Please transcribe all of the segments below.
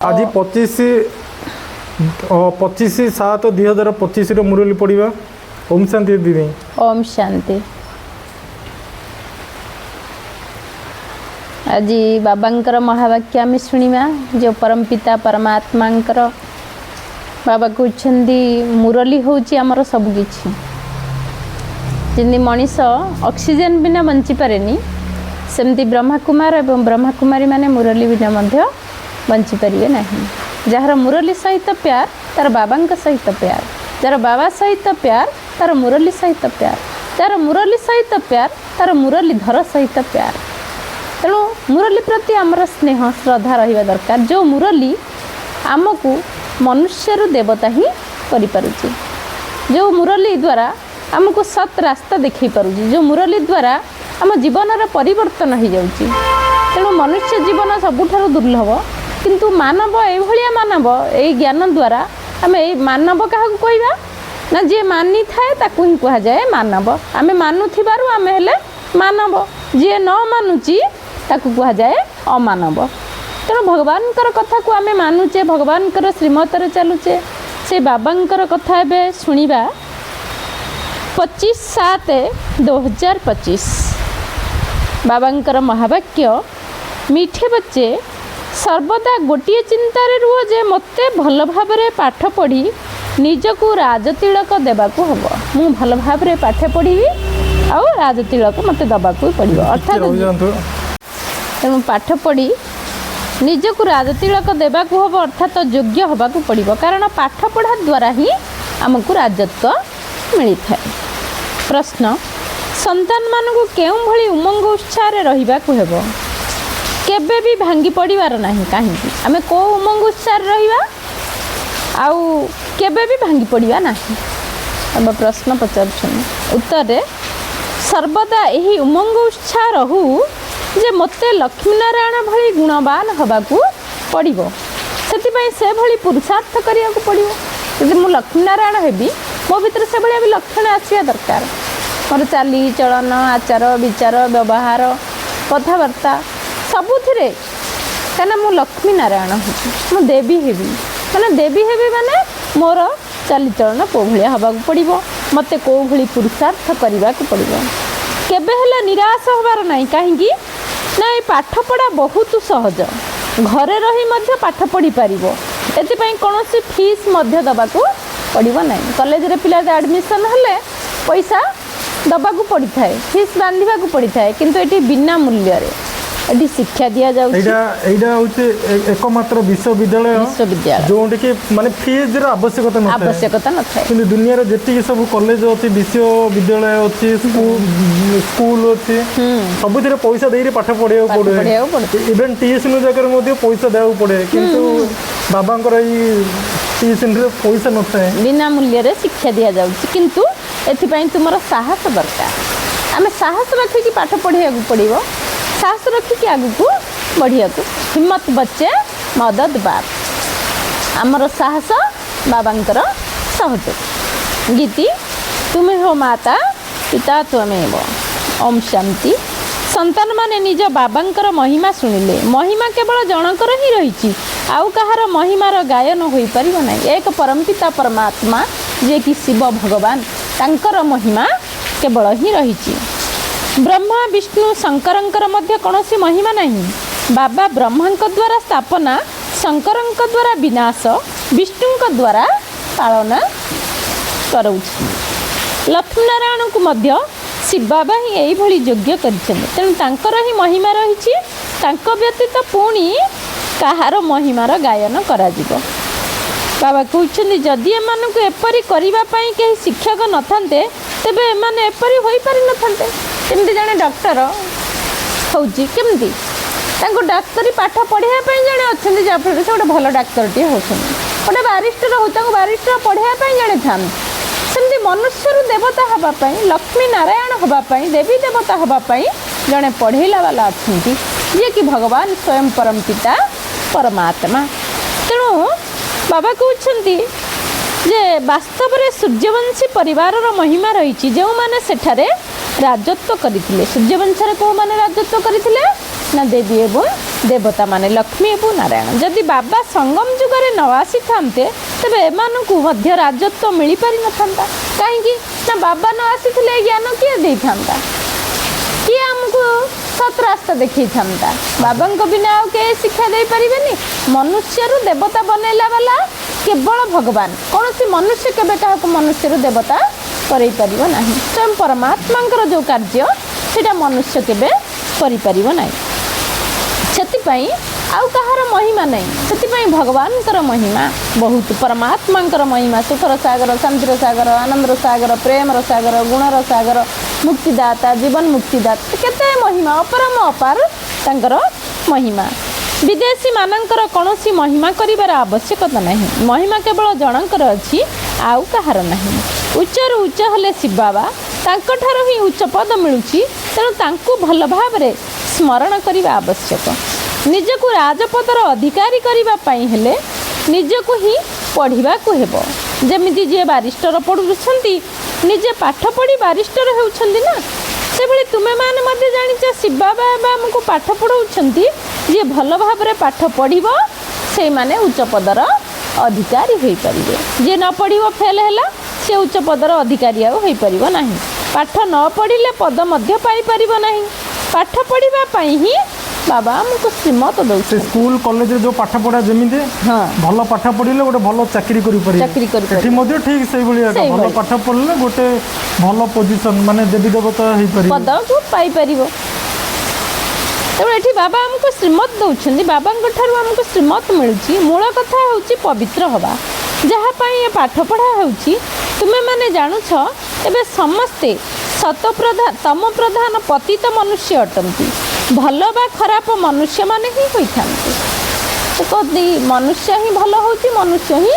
आज 25/7/2025 मुरली पढ़ा। ओम शांति दीदी। ओम शांति। आज बाबांकर महावाक्य आम शुणा जो परमपिता परमात्मांकर बाबा कहते मुरली हूँ आमर सबकि जमी मनीष ऑक्सीजन बिना बंची पारे सेमती ब्रह्माकुमार और ब्रह्माकुमारी माने मुरली बिना बंची पारे ना। जार मुरली सहित प्यार तार बाबा सहित प्यार, जार बाबा सहित प्यार तार मुरली सहित प्यार, जार मुरली सहित प्यार तार मुरली धर सहित प्यार। तेणु मुरली प्रति आमर स्नेह श्रद्धा रहा दरकार। जो मुरली आमको मनुष्य देवता ही करिपारुची, जो मुरली द्वारा आमको सत रास्ता देखई पारुची, जो मुरली द्वारा आम जीवन परिवर्तन हो जाउची। तेणु मनुष्य जीवन सबुठारु दुर्लभ, किंतु मानव एभलिया मानव यही ज्ञान द्वारा आम ये मानव क्या कहवा ना जी मानी थाए ताकू ही कह जाए मानव। आम मानुथिबारु आम हेले मानव, जी न मानुची ताकू कह जाए अमानव। तेणु भगवान कथा को आम मानुचे, भगवान श्रीमतर चलुचे। से बाबांकर कथा एबे शुणिबा 25/7/2025 बाबांकर महावाक्य। मीठे बच्चे सर्वदा गोटे चिंतार रुह जे मते भल भाव पाठ पढ़ी निजको राजतिलक देवाकू हम। मु भल भाव पाठ पढ़ी आउ राजतिलक मते दबाकू पड़ो। अर्थात तेणु पाठ पढ़ी निजको राजतिलक देवाकू हम, अर्थात योग्य होबाकू पड़ो। कारण पाठ पढ़ा द्वारा ही आमको राजत्व मिलता है। प्रश्न, संतान मानू केउं भली उमंग उत्साह रहिबाकू हेबो? केबे भी भांगी पड़िबार नहीं। कहीं आम को उमंग उत्साह रहिबा आउ केबे भी भांगी पड़िबा नहीं। अब प्रश्न पचारुछन उत्तर सर्वदा यही उमंग उत्साह रहू जे मते लक्ष्मीनारायण भली गुणवान हबाकू पड़िबो। सेतिपई से भली पुरुषार्थ करियाकू पड़िबो। यदि मु लक्ष्मीनारायण हेबी मो भीतर से भली लक्षण आसिया दरकार। मोर चाली चलन आचार विचार व्यवहार कथबार्ता सबुथिरे कहना मु लक्ष्मी नारायण हूँ, मु देवी हेबी। मैंने देवी हेबी माने मोर चालीचलन कौ भाया हवा पड़ो, मत कौ भली पुरुषार्थ करने को पड़ो। केबे हेले निराश होबार नहीं। कहीं ना ये पाठ पढ़ा बहुत सहज, घरे रही मध्य पाठ पढ़ी पारिबो। एथिपाई कौनसी फीस मध्य दबाकू पड़ो नहीं। कॉलेज रे पिला एडमिशन हेले पैसा दबाकू पड़ी थाए, फीस बांधिबा को पड़ी थाए, किंतु एटी बिना मूल्य रे एटी शिक्षा दिया जाउछि। एटा होचे एकमात्र विश्वविद्यालय जोंटे कि माने फीस रा आवश्यकता न थाए। किंतु दुनिया रे जेति सब कॉलेज अछि, विश्वविद्यालय अछि, स्कूल अछि, सबुथिरे पैसा देई रे पाठ पढिया पड़े। इवन ट्यूशन जगह मध्ये पैसा देउ पड़े, किंतु बाबांकर ई ट्यूशन रे पैसा न थाए, बिना मूल्य रे शिक्षा दिया जाउछि। किंतु एथिपाई तुमर साहस दरकार। आम साहस रखिकी पाठ पढ़िया पड़ो, साहस रखिकी आगू बढ़िया को। हिम्मत बच्चे मदद बाप, आमर साहस बाबांकर सहयोग। गीति तुम्हें हो माता पिता त्वमेव। ओम शांति। संतान माने निज बाबांकर महिमा शुणिले महिमा केवल जनकर ही रही, आउ कहार महिमार गायन हो पारिबो नाही। एक परमपिता परमात्मा जे कि शिव भगवान तांकर महिमा केवल ही रही। ब्रह्मा विष्णु शंकरंकर मध्य कौनसी महिमा नहीं। बाबा ब्रह्मांक द्वारा स्थापना, शंकरंक द्वारा विनाश, विष्णुंक द्वारा पालना कराउछि। लक्ष्मीनारायण को मध्य शिव बाबा ही यही भली योग्य करिसेन। तेणु तांकर ही महिमा रही, तांको व्यतीत पुणी कहार महिमार गायन करा जिवो। बाबा कहते जदि एमानकु एपरी करिबा पई केही शिक्षक न थांते तेबे एमाने एपरी होई पारि न थांते। केमती जने डॉक्टर होउची, केमती तांको डाक्तरी पाठ पढ़िया पई जने अछंती, जाफर से गोटे भल डाक्तरटी होछन। गोटे बारिस्टर हो, तांको बारिस्टर पढ़िया पई जने थान। सेमती मनुष्य देवता हबा पई, लक्ष्मी नारायण हबा पई, देवी देवता हबा पई जने पढ़ेला वाला अछंती, जे कि भगवान स्वयं परमपिता परमात्मा। तेणु बाबा कहते जे वास्तव में सूर्यवंशी परिवार महिमा रही, जो मैंने सेठारे राजत्व करते। सूर्यवंश कौ मैंने राजत्व करते ना देवी एवं देवता माने लक्ष्मी एवं नारायण जदि बाबा संगम जुगरे न आसी थांते तेबे एमानकु मध्य राजत्व मिल पारि न थांता कहीं ना बाबा न आसी ज्ञान किए दे थांता किए हमको सत रास्ता देखी था बाबा बिना आउ के शिक्षा दे पारे मनुष्य देवता बनैला वाला केवल भगवान कौन सी मनुष्य केवे क्या मनुष्य देवता कर स्वयं परमात्मा जो कार्य सेटा मनुष्य केवे कर से आउ कहार महिमा नहीं से भगवान महिमा बहुत परमात्मा महिमा सुखर सागर शांतिर सागर आनंदर सागर प्रेमर सागर गुणर सागर मुक्तिदाता जीवन मुक्तिदाता केते महिमा अपरम अपार तांकर महिमा विदेशी मानकर कौनसी महिमा करिवार आवश्यकता नहीं महिमा केवल जनकर अच्छी आउ कहार नहीं उच्चर उच्च हेले शिव बाबा तांकठार ही उच्च पद मिलुची तेणु तांकु भल भावरे स्मरण करने आवश्यक निजकु राजपदर अधिकारी करने हेले निजकु ही पढ़ा को हेबो जमिति जे बारिस्टर पढ़ुछंती निजे पाठ पढ़ी बारिस्टर होउछंती ना से भली तुमे माने मध्ये जानिछ शिव बाबा हमको पाठ पढ़ाउछंती जे भल भावरे पाठ पढ़िबो से माने उच्च पदर अधिकारी होई परिबे जे न पढ़िबो फेल हैला से उच्च पदर अधिकारी आ होई परिबो नाही पाठ न पढ़िले पद मध्य पाई परिबो नाही पाठ पढ़िबा पई ही बाबा हमको श्रीमत दउछ स्कूल कॉलेज जो पाठ पढ़ा जमिते हां भल पाठ पढ़िले गोटे भल चाकरी करि पारि एठी मध्ये ठीक सही भली भल पाठ पढ़ले गोटे भल पोजीशन माने देवी देवता होई पारि पद को पाई परिबो तेणु एठी बाबा हमको श्रीमत दउछंदी बाबा ठारू हमको श्रीमत मिलुची मूल कथा होउची पवित्र हवा जहाँ पाई पाठ पढ़ा होउची तुमे माने जानुछ एबे समस्ते सतप्रधान तम प्रधान पतित मनुष्य अटंती भल बा खराब मनुष्य माने ही होइथांती कदी मनुष्य ही भल होउची मनुष्य ही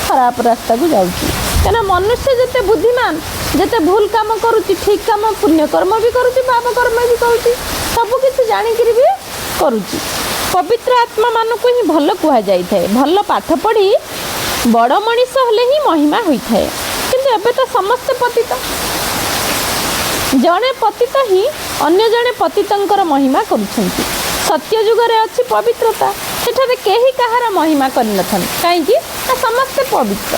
खराब रास्ता को जाउची कना मनुष्य जते बुद्धिमान जते भूल काम करूची ठीक काम पुण्य कर्म भी करूची पाप कर्म भी करूची सब किछि जानि करी भी करूची पवित्र आत्मा मान को ही भल कुहा जाई थाए भल पाठ पढ़ी बड़ मनीष हेले ही महिमा होई थाए किंतु एबे तो समस्त पतित जड़े पतित ही अन्य जड़े पतितंकर महिमा करुछंती सत्य जुगरे अच्छी पवित्रता सेठारे केही कहार महिमा करि नथन काहेकि समस्ते पवित्र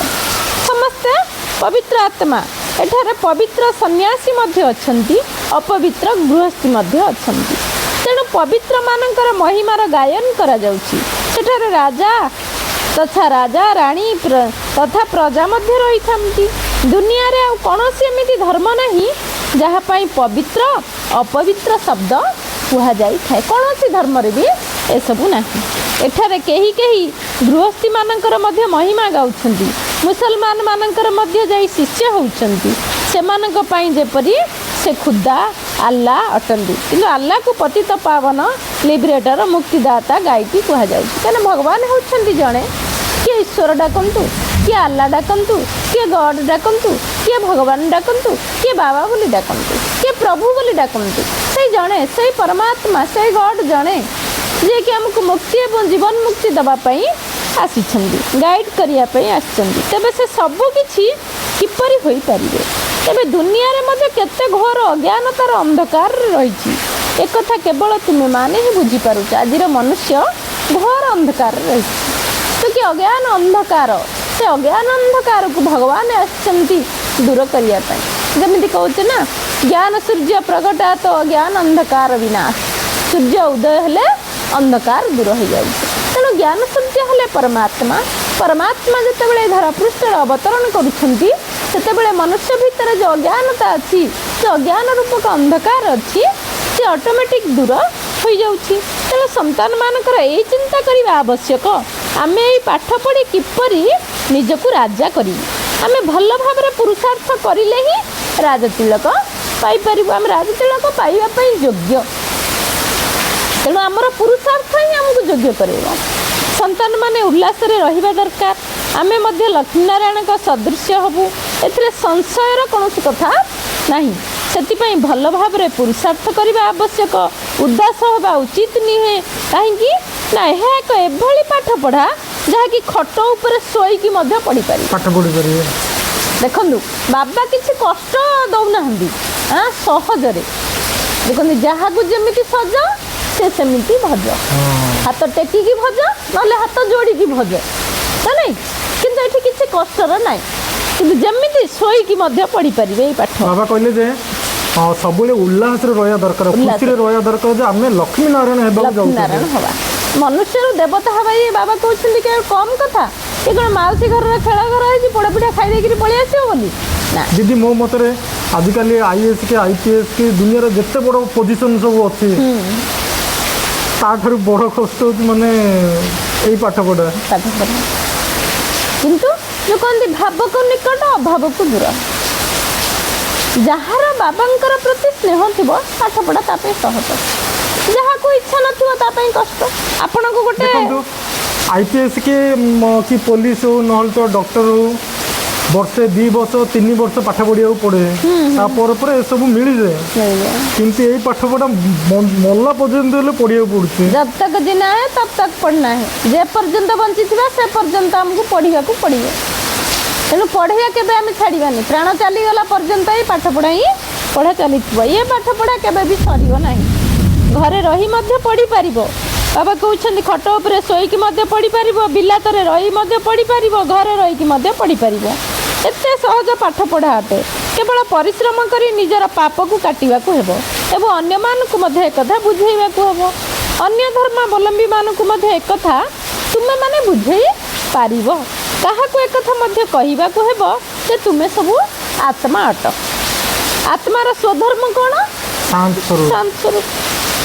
समस्ते पवित्र आत्मा एठारे पवित्र सन्यासी मध्य अछंती अपवित्र गृहस्थी मध्य अछंती तेणु पवित्र मानकर महिमार गायन करा जाउची सेठारे राजा तथा राजा रानी तथा प्रजा मध्य रही थांती दुनिया रे आ कौनसी एमिति धर्म नहीं जहाँ पाई पवित्र अपवित्र शब्द कुहा जाई थाए कौनसी धर्म रे भी ए सबु नाही एठारे केही केही गृहस्थी मानकर मध्य महिमा गाउछंती मुसलमान मानकर मध्य जाई शिष्य होउछंती सेमानक पाई जेपरी से खुदा अल्लाह अटंती किंतु अल्लाह को पतित पावन लिबरेटर मुक्तिदाता गायकी कुहा जाउछि काना भगवान होउछंती जणे किए ईश्वर डाकंतु किए अल्लाह डाकंतु किए गॉड डाकंतु किए भगवान डाकंतु किए बाबा बोली डाकंतु किए प्रभु बोली डाकंतु से जणे से परमात्मा से गॉड जणे जे कि हमको मुक्ति एवं जीवन मुक्ति दबा पई आसिछंदी गाइड करिया पई आछंदी तबे से सब किछि किपरि होई परिबे तबे दुनिया रे मध्ये केते घोर अज्ञानतार अंधकार रहिछि एक कथा केवल तुमे माने ही बुझी पारुछ आजिर मनुष्य घोर अंधकार रहिछि तो कि अज्ञान अंधकार से अज्ञान अंधकार को भगवान आछंती दूर करिया पई जमिति कहउछ ना ज्ञान सूर्य प्रगटा तो अज्ञान अंधकार विनाश सूर्य उदय हेले अंधकार दूर हो जाए तेणु ज्ञान सूर्य हेले परमात्मा परमात्मा जितेबाला धरा पृष्ठ अवतरण करुछंती सेतेबाला मनुष्य भितर जो अज्ञानता अच्छी जो अज्ञान रूपक अंधकार अच्छी से ऑटोमेटिक दूर हो जाउछि तेणु संतान मानकर एई चिंता करिबा आवश्यक आमे एई पाठ पढ़ी किपरि निजकु राजा करी आमे भल भाबरे पुरुषार्थ करिले ही राजतिलक पाई परिबो आमे राजतिलक पाइबा पई योग्य तेणु आमर पुरुषार्थ ही आमको योग्य करेगा संतान माने उल्लास रे रहिबा दरकार आमे मध्य लक्ष्मी नारायण का सदृश्य हबु एथिरे संशयर कौनसी कथा नहीं सेतिपई भल भाबरे पुरुषार्थ करिबा आवश्यक उदास होबा उचित निहे काहेकि ना एहा एक एभली पाठ पढ़ा जहा कि खट ऊपर सोई की मध्य पढ़ी पारि पाठ पढ़ी पारि देखंदु बाबा किछि कष्ट दउ नहंदी हां सहज रे देखंदु जहा को जेमिति सज से सेमिति भज हाथ टेकिकी भज ना हाथ जोड़िकी भज ना नहीं किंतु एठी किसी कष्टर नाई किंतु जमिति शोईकी मध्य पढ़ी पारिबे पाठ बाबा कहले जे सब उल्लास रहा दरकार खुशी रहा दरकार जे आम लक्ष्मी नारायण लक्ष्मी नारायण हवा मनुष्य देवता हवा ये बाबा कहते कि कम कथा ये कौन मौसी घर खेल घर है पोड़पिठा खाई देकर पलि आसो बोली दीदी मो मतरे आजिकल आईएएस के आईपीएस के दुनिया जिते बड़ पोजिशन सब अच्छी ताठू बड़ कष्ट माने यही पाठ पढ़ा किंतु जो कहते भाव को निकट अभाव को दूर जार बाबांकर प्रति स्नेह थी पाठ पढ़ा ताप सहज जहाँ को इच्छा न कष्ट आपण को गोटे आईपीएस के कि पुलिस हो ना तो डॉक्टर हो वर्षे 2 वर्ष 3 वर्ष पाठ पढ़िया पड़े तापर सब मिल जाए किंतु यही पाठ पढ़ा मल्ला पर्यंत पढ़िया पड़े जब तक जीना है तब तक पढ़ना है जे पर्यंत बंची से पर्यंत आमको पढ़ा पड़े तेणु पढ़िया केबे आम छाड़ानी प्राण चलीगला पर्यंत ही पाठ पढ़ा ही पढ़ा चली ये पाठ पढ़ा केबे भी सर ना घरे रही पढ़ी पार बाबा कहते खट उपर शोईकी पढ़ी पार बिलातरे रही पढ़ी पार घरे रहीकि पढ़ी पार एत सहज पाठ पढ़ा अटे केवल परिश्रम कर निजर पाप को काटा एवं अन्य मानक एकथा बुझेवा हम अन्य धर्मावलंबी मानक एकथा तुम्हें माने बुझे पार क्या एक कहवा हे तुम्हें सब आत्मा अट आत्मार स्वधर्म कौन शांत स्वरूप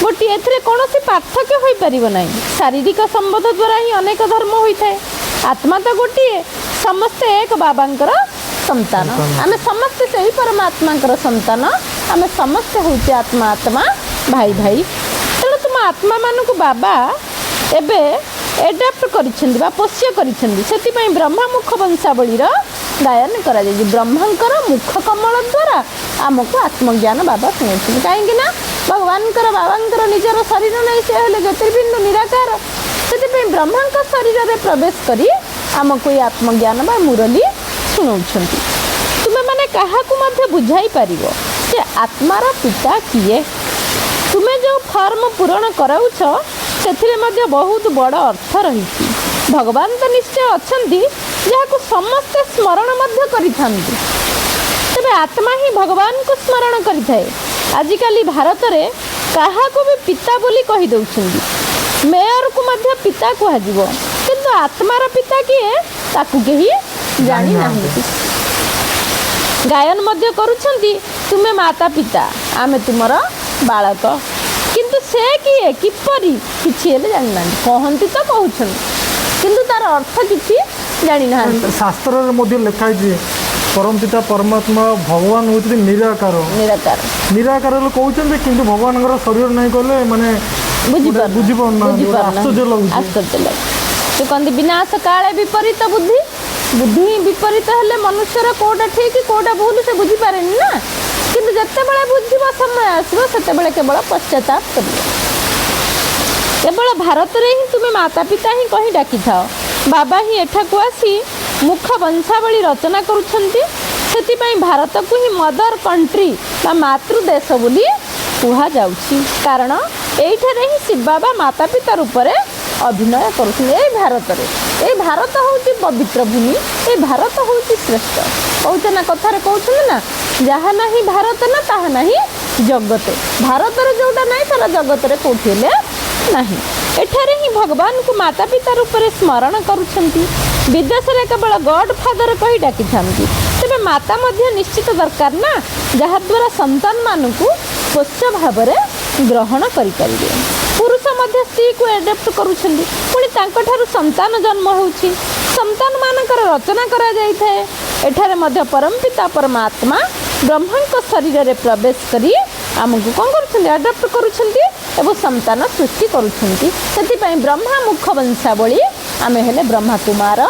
गोटे ए कौन पार्थक्य हो पार ना शारीरिक संबंध द्वारा ही अनेक धर्म होता है आत्मा तो गोटे समस्ते एक बाबांकर संतान आम समस्ते से ही परमात्मा संतान आम समस्ते हूँ आत्मा आत्मा भाई भाई तेणु तुम आत्मा मान को बाबा एबे एडाप्ट कर पोष्य कर ब्रह्मा मुख वंशावलीर गायन करा ब्रह्मांकर मुख कमल द्वारा आमको आत्मज्ञान बाबा शुणुच्च कहीं भगवान बाबा निजर शरीर नहीं से हेले ज्योतिर्बिंदु निराकार से ब्रह्मा शरीर में प्रवेश कर आमको ये आत्मज्ञान बा मुरली शुणाऊँ तुम्हें मैंने क्या बुझाई पार जे आत्मार पिता किए तुम्हें जो फॉर्म पूरण कराऊछ से बहुत बड़ अर्थ रही भगवान तो निश्चय अच्छा जहाँ समस्ते स्मरण तेरे आत्मा ही भगवान को स्मरण करें आजिकल भारत में क्या भी पिता बोली कहीदे मेयर को मध्य पिता कहुव किंतु आत्मार पिता किए ताकू कहीं जानी ना गायन मध्य करुछंती तुम्हें माता पिता आमे तुमर बालक किंतु से किए किपरी किछि हेले जानि ना कहंती तो कहउछन किंतु तार अर्थ किछि जानि ना शास्त्र रे मध्य लिखाई जे परम पिता परमात्मा भगवान होती निराकार निराकार निराकार लोग कहते किंतु भगवान शरीर नहीं कले माने बुझी पारना आश्चर्य लगे तो कहते विनाश काले विपरीत बुद्धि बुद्धि विपरीत हेले मनुष्यर कोटा ठीक कोटा भूल से बुझी पारे ना किंतु जिते बड़े बुझा समय आसो से केवल पश्चाताप कर केवल भारत में ही तुम्हें माता पिता ही कहीं डाकी था बाबा ही एठाकू आसी मुख वंशावली रचना करुँच भारत को ही मदर कंट्री बा मातृदेश बोली कह जाउछि कारण एठारे ही शिव बाबा माता पिता रूप में अभिनय कर भारत हूँ पवित्र भूमि ये भारत हूँ श्रेष्ठ कहते ना कथार कहते ना जहाँ ना भारत ना ताहा ना जगते भारत रे जोटा ना सारा जगत रे कौटी ना एठारे ही भगवान को माता पिता रूप में स्मरण करुछंती विदेश रे केवल गॉड फादर कही डाकी तेरे माता मध्य निश्चित दरकार ना जहाद्वारा संतान मान को पोष्य भाव में ग्रहण करें पुरुष मध्य स्त्री को एडेप्ट करुछंती पुणी तांकठारु संतान जन्म होउछि संतान मानकर रचना करा जाई थाए एठारे मध्य परम पिता परमात्मा ब्रह्मांक शरीर में प्रवेश करी आमको कौन करुछंती एडेप्ट करुछंती एवं संतान सृष्टि करुछंती सेति ब्रह्मा मुख वंशावली आमे हेले ब्रह्मा कुमार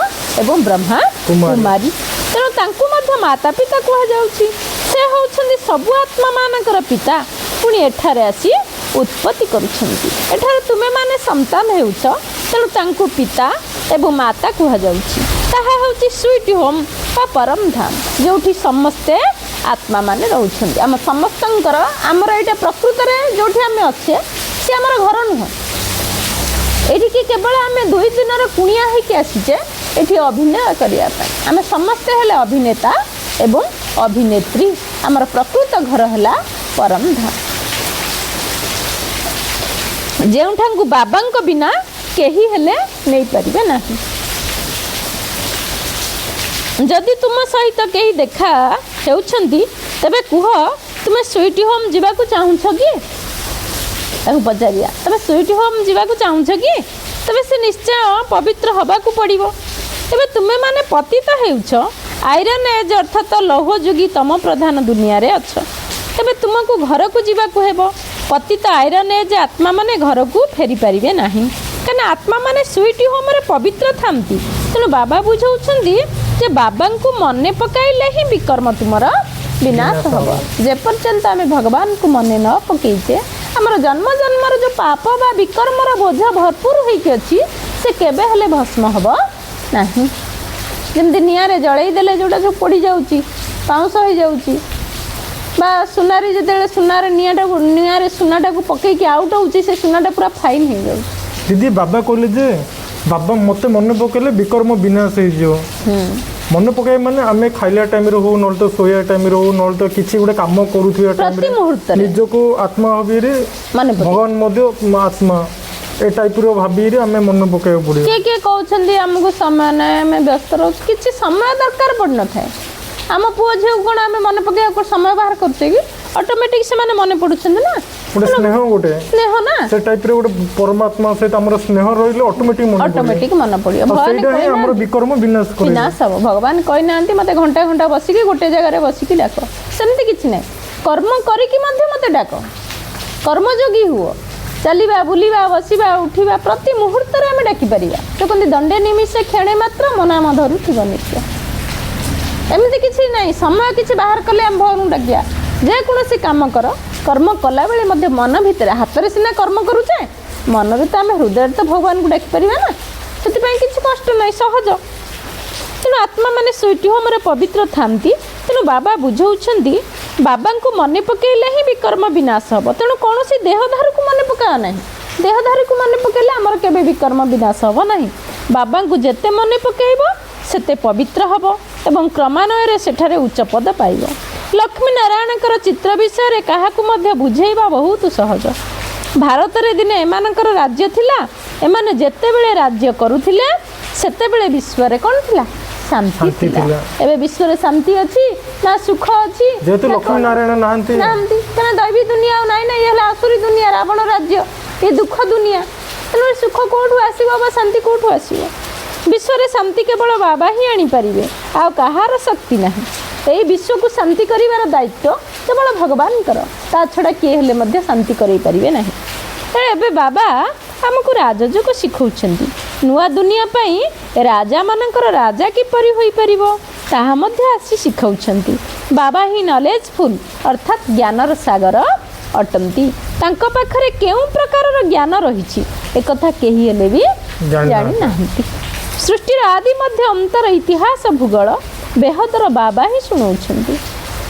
एवं ब्रह्मा कुमारी तेणु तांकु मध्य माता पिता कह जाउछि से होउछंती सबु आत्मा मानकर पिता पुणी एठारे आसी उत्पत्ति करुछंती एठारे तुमे माने संतान हेउछ तेणु तांकु पिता एवं माता कह जाउछि ताहा होउछि स्वीट होम बा परम धाम जोठी समस्ते आत्मा माने रहउछंती हम समस्तंकर हमर एटा प्रकृत रे जोठी हमें अच्छे से हमर घर नुह एठिकी केवल आम 2 दिनर कुणिया होइके आसीचे एठी अभिनय करिया आम समस्ते हेले अभिनेता एवं अभिनेत्री आमर प्रकृत घर है परम धाम जेउठांकु बाबांक बिना केही हेले नहीं परिबे नाही। जदि तुम सहित कहीं देखा हेउछंती तबे कुह तुमे स्वीट होम जीवाकू चाहुछ कि ताकू पचारिया तबे स्वीट होम जीवाकू चाहुछ कि तबे से निश्चय पवित्र हबाकू पड़िबो। तबे तुमे माने पतित हेउछ आयरन एज अर्थात लौह जुगी तम प्रधान दुनिया रे अछ तबे तुमको घर को जीवाकू हेबो। पतित आयरन एज आत्मा माने घर को फेरी पारिबे नाही कना आत्मा माने स्वीट होम रे पवित्र थांती। तेणु बाबा बुझाउछंती जे बाबा को मने पकाइले ही विकर्म तुमर विनाश हम जे पर्यंत आम भगवान को मने न पकईचे आमर जन्म जन्मर जो पाप बा विकर्मर बोझ भरपूर होइके अछि से केबे हेले भस्म हब नाही। जमती निआरे जळई देले जोटा जो पड़ी जाउची पाउंस हो जाउची बा सुनारी जते सुनार निआरे सुनाटा को पकईके आउट होउची से सुनाटा पूरा फाइन हो जाउची। दीदी बाबा कहले जे बाबा मते मन पकेले विकर्म विनाश हो जो मन पकाए माने आमे खाइला टाइम रे हो नल तो सोया टाइम रे हो नल तो किछि गुडे काम करूथिया टाइम रे निज को आत्मा हबी रे भगवान मध्य आत्मा ए टाइप रो भाबी रे आमे मन पकाए पड़े के कहउछंदी हमको समय नै हमें व्यस्त रह किछि समय दरकार पड़ न थाए आम पुओ झे कोन आमे मन पकाए को समय बाहर करते कि ऑटोमेटिक से माने मन पडुछंदी ना गोटे स्नेह ना से टाइप रे गोटे परमात्मा से हमर स्नेह रहिलो ऑटोमेटिक मन पड़ियो भगवान हमर विकर्म विनाश हो भगवान कहि नांती मते घंटा घंटा बसी के गोटे जगह रे बसी के डाको सेमति किछि नै कर्म करी कि मध्य मते डाको कर्मयोगी हुओ चलिबा बुलिबा बसिबा उठिबा प्रति मुहूर्त रे हम डाकी परिबा तो कोन दंडे निमिषे क्षणे मात्र मना मधरु थिबो नित्य एमति किछि नै समय किछि बाहर कले हम भगवान डाकिया जे कोनोसी काम कर कर्म कला बेले मध्य मन भितर हाथ में सीना कर्म करुचे मन भी तो आम हृदय तो भगवान को डाक पार ना से किसी कष्ट ना सहज। तेणु आत्मा माने स्वीट होम पवित्र थांती तेणु बाबा बुझाऊँच बाबा को मन पकईले ही विकर्म विनाश हम तेणु कौन देहधारी को मन पका ना देहधारी को मन पकईले आमर केबे विकर्म विनाश हम ना बाबा को जिते मन पकईब सेते पवित्र हम एवं क्रमान्वय सेठारे उच्च पद पाइब। लक्ष्मी नारायण चित्र विषय क्या बुझेबा बहुत सहज। भारत रे दिने एमानकर राज्य थिला एमाने जेते बेले राज्य करुथिले सेते बेले विश्व रे कोन थिला शांति थिला। एबे विश्व रे शांति अछि ना सुख अछि जेते लक्ष्मी नारायण नांती कना दैवी दुनिया नाइ ना ये आसुरी दुनिया रावण राज्य ये दुख दुनिया तेणु सुख कोठु आसीबो बा शांति कोठु आसीबो विश्व रे शांति केवल बाबा ही आनी परिबे आ कहार शक्ति नाही। यही विश्व को शांति करिवार दायित्व केवल भगवान कर ता छड़ा किए हेले मध्य शांति करेई परिबे नाही। एबे बाबा हमको राजयोग शिखौछंती नुआ दुनिया पई राजा मानकर राजा किपरि होई परिबो ताहा मध्य आसी शिखौछंती। बाबा ही नॉलेजफुल अर्थात ज्ञानर सागर अटंती तांको पाखरे केउ प्रकारर ज्ञान रहिछि एकथा केही हेले भी जानि नाहिति। सृष्टिर आदि मध्य अंतर इतिहास भूगोल बेहदर बाबा ही शुणाउछंती।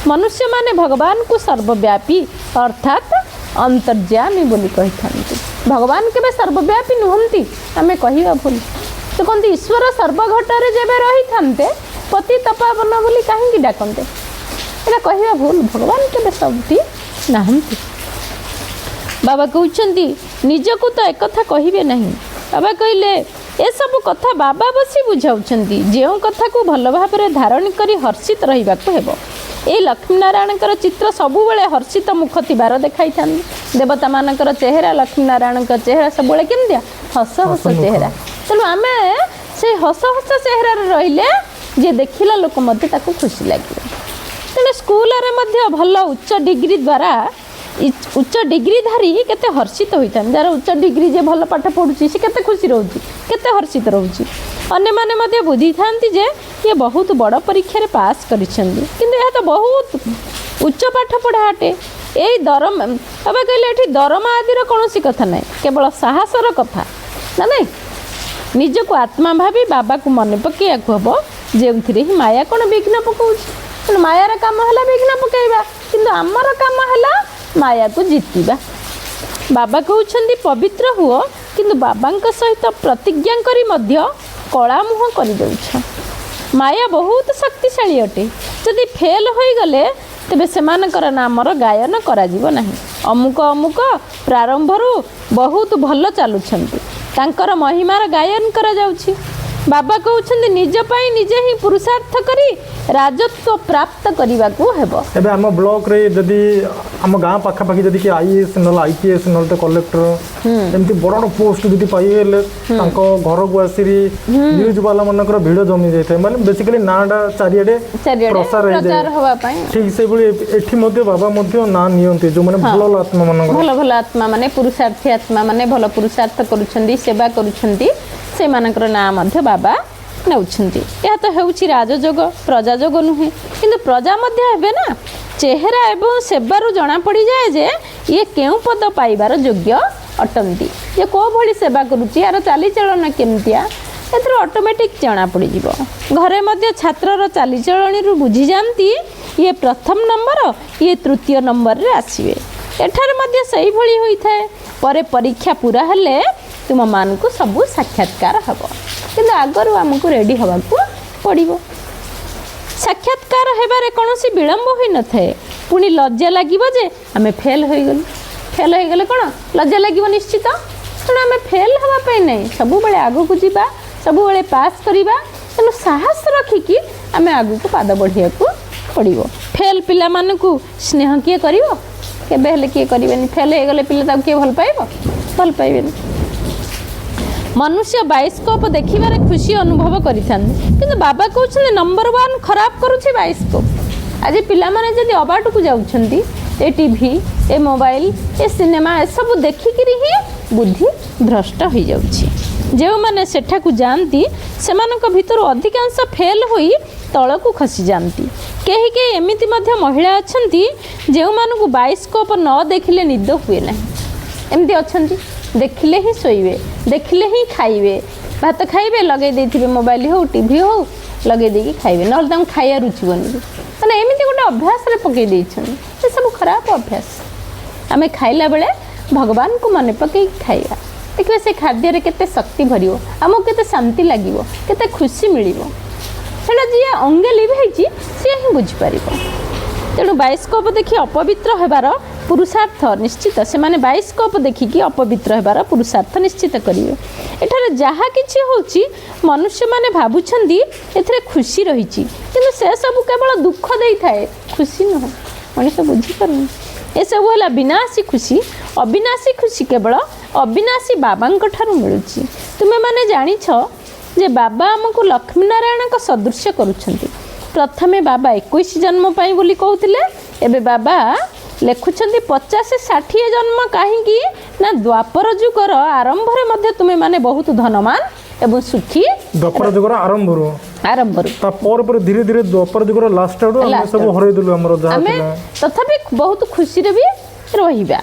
मनुष्य माने भगवान को सर्वव्यापी अर्थात अंतर्यामी बोली कहि थांती। भगवान केबे सर्वव्यापी नुहंती आमे कहिबा भूल तो कहते ईश्वर सर्वघटरे जेबे रही थांते पति तपावन बोली काहेकि डाकंते एटा कहिबा भूल भगवान केबे सबटी नाहंती। बाबा कहउछंती निजको तो एक कथा कहिबे नहीं। बाबा कहिले ए सब कथा बाबा बसी बुझाउछंती जेउ कथा को भल भाबरे धारण करी हर्षित रहिबाको हेबो। ए लक्ष्मी नारायण चित्र सबु बेले हर्षित मुख थिबार देखाई थान देवता मानकर चेहरा लक्ष्मी नारायण चेहरा सब बेले केमदिया हस हस चेहरा तेणु आमे से हस हस चेहरा रहिले जे देखिला लोक मध्य ताको खुशी लागिबो। तेणु स्कूल रे मध्य भल उच्च डिग्री द्वारा उच्च डिग्री धारी केते हर्षित होता जार उच्च डिग्री जे भल पाठ पढ़ुची से केते खुशी रोची केते हर्षित रोची। अन्य माने मध्य बुझी थांती जे ये बहुत बड़ परीक्षा रे पास करिसेंदी किंतु यह तो बहुत उच्च पाठ पढ़ा हटे ए दरमा बाबा कहले एठी दरमा आदि कौन कथा ना केवल साहसर कथा ना नहीं निज को आत्मा भावी बाबा को मन पकईया हम जो ही माया कौन विघ्न पकाउछि मायार काम है विघ्न पकईबा किंतु आमर काम है माया को जीतवा। बाबा कहउछंदी पवित्र हुओ କିନ୍ତୁ ବାବାଙ୍କ ସହିତ ପ୍ରତିଜ୍ଞା କରି ମଧ୍ୟ କଳା ମୁହଁ କରିଦେଉଛ। ମାୟା ବହୁତ ଶକ୍ତିଶାଳୀ ଅଟେ। ଯଦି ଫେଲ୍ ହୋଇଗଲେ ତେବେ ସେମାନଙ୍କର ନାମର ଗାୟନ କରାଯିବ ନାହିଁ। ଅମୁକ ଅମୁକ ପ୍ରାରମ୍ଭରୁ ବହୁତ ଭଲ ଚାଲୁଛନ୍ତି, ତାଙ୍କର ମହିମାର ଗାୟନ କରାଯାଉଛି। ବାବା କହୁଛନ୍ତି ନିଜ ପାଇଁ ନିଜେ ହିଁ ପୁରୁଷାର୍ଥ କରି ରାଜତ୍ୱ ପ୍ରାପ୍ତ କରିବାକୁ ହେବ। ଏବେ ଆମ ବ୍ଲକରେ ଯଦି ଆମ ଗାଁ ପାଖାପାଖି ଯଦି କିଏ IAS ନହେଲେ IPS ନହେଲେ ତ କଲେକ୍ଟର ଏମିତି ବଡ଼ ବଡ଼ ପୋଷ୍ଟ ଯଦି ପାଇଗଲେ ତାଙ୍କ ଘରକୁ ଆସିକି ନ୍ୟୁଜ୍ ବାଲା ମାନଙ୍କର ଭିଡ଼ ଜମି ଯାଇଥାଏ, ମାନେ ବେସିକାଲି ନାଁଟା ଚାରିଆଡ଼େ ପ୍ରସାର ହେଇଯାଏ। ଠିକ୍ ସେଇଭଳି ଏଠି ମଧ୍ୟ ବାବା ମଧ୍ୟ ନାଁ ନିଅନ୍ତି ଯେଉଁମାନେ ଭଲ ଆତ୍ମା ମାନଙ୍କ, ଭଲ ଭଲ ଆତ୍ମା ମାନେ ପୁରୁଷାର୍ଥୀ ଆତ୍ମା ମାନେ ଭଲ ପୁରୁଷାର୍ଥ କରୁଛନ୍ତି, ସେବା କରୁଛନ୍ତି, ସେମାନଙ୍କର ନାଁ ମଧ୍ୟ ବାବା ନେଉଛନ୍ତି। ଏହା ତ ହେଉଛି ରାଜଯୋଗ, ପ୍ରଜାଯୋଗ ନୁହେଁ। କିନ୍ତୁ ପ୍ରଜା ମଧ୍ୟ ହେବେ ନା। ଚେହେରା ଏବଂ ସେବାରୁ ଜଣାପଡ଼ିଯାଏ ଯେ ଇଏ କେଉଁ ପଦ ପାଇବାର ଯୋଗ୍ୟ ଅଟନ୍ତି, ଇଏ କେଉଁ ଭଳି ସେବା କରୁଛି, ଏହାର ଚାଲିଚଳନ କେମିତିଆ, ଏଥିରୁ ଅଟୋମେଟିକ୍ ଜଣାପଡ଼ିଯିବ। ଘରେ ମଧ୍ୟ ଛାତ୍ରର ଚାଲିଚଳଣିରୁ ବୁଝିଯାଆନ୍ତି ଇଏ ପ୍ରଥମ ନମ୍ବର, ଇଏ ତୃତୀୟ ନମ୍ବରରେ ଆସିବେ। ଏଠାରେ ମଧ୍ୟ ସେଇଭଳି ହୋଇଥାଏ। ପରେ ପରୀକ୍ଷା ପୁରା ହେଲେ ତୁମମାନଙ୍କୁ ସବୁ ସାକ୍ଷାତକାର ହେବ, କିନ୍ତୁ ଆଗରୁ ଆମକୁ ରେଡ଼ି ହେବାକୁ ପଡ଼ିବ। ସାକ୍ଷାତକାର ହେବାରେ କୌଣସି ବିଳମ୍ବ ହୋଇନଥାଏ। ପୁଣି ଲଜ୍ଜା ଲାଗିବ ଯେ ଆମେ ଫେଲ୍ ହୋଇଗଲୁ। ଫେଲ୍ ହୋଇଗଲେ କ'ଣ ଲଜ୍ଜା ଲାଗିବ ନିଶ୍ଚିତ। ତେଣୁ ଆମେ ଫେଲ୍ ହେବା ପାଇଁ ନାହିଁ, ସବୁବେଳେ ଆଗକୁ ଯିବା, ସବୁବେଳେ ପାସ୍ କରିବା। ତେଣୁ ସାହସ ରଖିକି ଆମେ ଆଗକୁ ପାଦ ବଢ଼ିବାକୁ ପଡ଼ିବ। ଫେଲ୍ ପିଲାମାନଙ୍କୁ ସ୍ନେହ କିଏ କରିବ? କେବେ ହେଲେ କିଏ କରିବେନି। ଫେଲ୍ ହୋଇଗଲେ ପିଲା ତାକୁ କିଏ ଭଲ ପାଇବ? ଭଲ ପାଇବେନି। ମନୁଷ୍ୟ ବାଇସ୍କୋପ ଦେଖିବାରେ ଖୁସି ଅନୁଭବ କରିଥାନ୍ତି, କିନ୍ତୁ ବାବା କହୁଛନ୍ତି ନମ୍ବର 1 ଖରାପ କରୁଛି ବାଇସ୍କୋପ। ଆଜି ପିଲାମାନେ ଯଦି ଅବାଟକୁ ଯାଉଛନ୍ତି, ଏ ଟିଭି, ଏ ମୋବାଇଲ, ଏ ସିନେମା ଏସବୁ ଦେଖିକିରି ହିଁ ବୁଦ୍ଧି ଭ୍ରଷ୍ଟ ହୋଇଯାଉଛି। ଯେଉଁମାନେ ସେଠାକୁ ଯାଆନ୍ତି ସେମାନଙ୍କ ଭିତରୁ ଅଧିକାଂଶ ଫେଲ୍ ହୋଇ ତଳକୁ ଖସିଯାଆନ୍ତି। କେହି କେହି ଏମିତି ମଧ୍ୟ ମହିଳା ଅଛନ୍ତି ଯେଉଁମାନଙ୍କୁ ବାଇସ୍କୋପ ନ ଦେଖିଲେ ନିଦ ହୁଏ ନାହିଁ। ଏମିତି ଅଛନ୍ତି, ଦେଖିଲେ ହିଁ ଶୋଇବେ, ଦେଖିଲେ ହିଁ ଖାଇବେ। ଭାତ ଖାଇବେ, ଲଗେଇ ଦେଇଥିବେ ମୋବାଇଲ ହେଉ ଟିଭି ହେଉ, ଲଗେଇ ଦେଇକି ଖାଇବେ, ନହେଲେ ତାଙ୍କୁ ଖାଇବା ରୁଚିବନି। ମାନେ ଏମିତି ଗୋଟେ ଅଭ୍ୟାସରେ ପକାଇ ଦେଇଛନ୍ତି। ଏସବୁ ଖରାପ ଅଭ୍ୟାସ। ଆମେ ଖାଇଲା ବେଳେ ଭଗବାନଙ୍କୁ ମନେ ପକାଇକି ଖାଇବା, ଦେଖିବେ ସେ ଖାଦ୍ୟରେ କେତେ ଶକ୍ତି ଭରିବ, ଆମକୁ କେତେ ଶାନ୍ତି ଲାଗିବ, କେତେ ଖୁସି ମିଳିବ। ସେଇଟା ଯିଏ ଅଙ୍ଗେ ଲିଭେଇଛି ସିଏ ହିଁ ବୁଝିପାରିବ। ତେଣୁ ବାଇସ୍କୋପ ଦେଖି ଅପବିତ୍ର ହେବାର ପୁରୁଷାର୍ଥ ନିଶ୍ଚିତ, ସେମାନେ ବାଇସ୍କୋପ ଦେଖିକି ଅପବିତ୍ର ହେବାର ପୁରୁଷାର୍ଥ ନିଶ୍ଚିତ କରିବେ। ଏଠାରେ ଯାହା କିଛି ହେଉଛି ମନୁଷ୍ୟମାନେ ଭାବୁଛନ୍ତି ଏଥିରେ ଖୁସି ରହିଛି, କିନ୍ତୁ ସେସବୁ କେବଳ ଦୁଃଖ ଦେଇଥାଏ, ଖୁସି ନୁହେଁ। ମଣିଷ ବୁଝିପାରୁନି। ଏସବୁ ହେଲା ବିନାଶୀ ଖୁସି। ଅବିନାଶୀ ଖୁସି କେବଳ ଅବିନାଶୀ ବାବାଙ୍କ ଠାରୁ ମିଳୁଛି। ତୁମେମାନେ ଜାଣିଛ ଯେ ବାବା ଆମକୁ ଲକ୍ଷ୍ମୀନାରାୟଣଙ୍କ ସଦୃଶ୍ୟ କରୁଛନ୍ତି। ପ୍ରଥମେ ବାବା 21 ଜନ୍ମ ପାଇଁ ବୋଲି କହୁଥିଲେ, ଏବେ ବାବା ଲେଖୁଛନ୍ତି 50-60 ଜନ୍ମ। କାହିଁକି ନା ଦ୍ୱାପର ଯୁଗର ଆରମ୍ଭରେ ମଧ୍ୟ ତୁମେମାନେ ବହୁତ ଧନମାନ ଏବଂ ସୁଖୀ। ଦ୍ୱାପର ଯୁଗର ଆରମ୍ଭରୁ ତାପରେ ଧୀରେ ଧୀରେ ଦ୍ୱାପର ଯୁଗର ଲାଷ୍ଟ ଆଡୁ ଆମେ ସବୁ ହରେଇ ଦେଲୁ ଆମର ଯାହା ଆମେ ଥିଲା। ତଥାପି ବହୁତ ଖୁସିରେ ବି ରହିବା,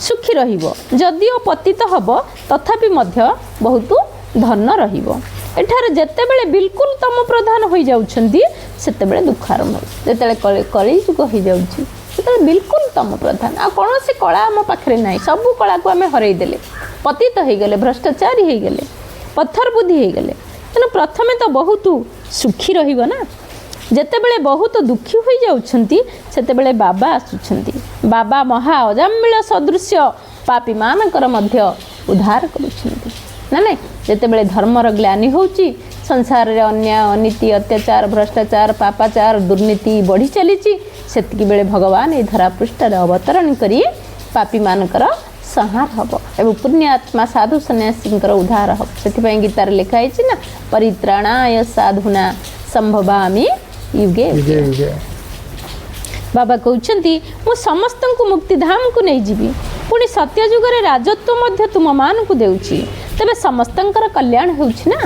ସୁଖୀ ରହିବ। ଯଦିଓ ପତିତ ହେବ ତଥାପି ମଧ୍ୟ ବହୁତ ଧନ ରହିବ। ଏଠାରେ ଯେତେବେଳେ ବିଲକୁଲ ତମ ପ୍ରଧାନ ହୋଇଯାଉଛନ୍ତି ସେତେବେଳେ ଦୁଃଖ ଆରମ୍ଭ ହେଉଛି। ଯେତେବେଳେ କଳିଯୁଗ ହୋଇଯାଉଛି ସେତେବେଳେ ବିଲକୁଲ ତମ ପ୍ରଧାନ, ଆଉ କୌଣସି କଳା ଆମ ପାଖରେ ନାହିଁ। ସବୁ କଳାକୁ ଆମେ ହରେଇ ଦେଲେ, ପତିତ ହୋଇଗଲେ, ଭ୍ରଷ୍ଟାଚାରୀ ହୋଇଗଲେ, ପଥର ବୁଦ୍ଧି ହୋଇଗଲେ। ତେଣୁ ପ୍ରଥମେ ତ ବହୁତ ସୁଖୀ ରହିବ ନା। ଯେତେବେଳେ ବହୁତ ଦୁଃଖୀ ହୋଇଯାଉଛନ୍ତି ସେତେବେଳେ ବାବା ଆସୁଛନ୍ତି। ବାବା ମହା ଅଜାମିଳ ସଦୃଶ୍ୟ ପାପୀମାନଙ୍କର ମଧ୍ୟ ଉଦ୍ଧାର କରୁଛନ୍ତି ନା ନାଇଁ। ଯେତେବେଳେ ଧର୍ମର ଗ୍ଲାନି ହେଉଛି, ସଂସାରରେ ଅନ୍ୟାୟ, ଅନୀତି, ଅତ୍ୟାଚାର, ଭ୍ରଷ୍ଟାଚାର, ପାପାଚାର, ଦୁର୍ନୀତି ବଢ଼ି ଚାଲିଛି, ସେତିକି ବେଳେ ଭଗବାନ ଏହି ଧରାପୃଷ୍ଠରେ ଅବତରଣ କରି ପାପୀମାନଙ୍କର ସଂହାର ହେବ ଏବଂ ପୁଣ୍ୟାତ୍ମା ସାଧୁ ସନ୍ନ୍ୟାସୀଙ୍କର ଉଦ୍ଧାର ହେବ। ସେଥିପାଇଁ ଗୀତାରେ ଲେଖା ହେଇଛି ନା, ପରିତ୍ରାଣାୟ ସାଧୁନା ସମ୍ଭବାମି ୟୁଗେ ୟୁଗେ। ବାବା କହୁଛନ୍ତି ମୁଁ ସମସ୍ତଙ୍କୁ ମୁକ୍ତିଧାମକୁ ନେଇଯିବି, ପୁଣି ସତ୍ୟଯୁଗରେ ରାଜତ୍ୱ ମଧ୍ୟ ତୁମମାନଙ୍କୁ ଦେଉଛି। ତେବେ ସମସ୍ତଙ୍କର କଲ୍ୟାଣ ହେଉଛି ନା।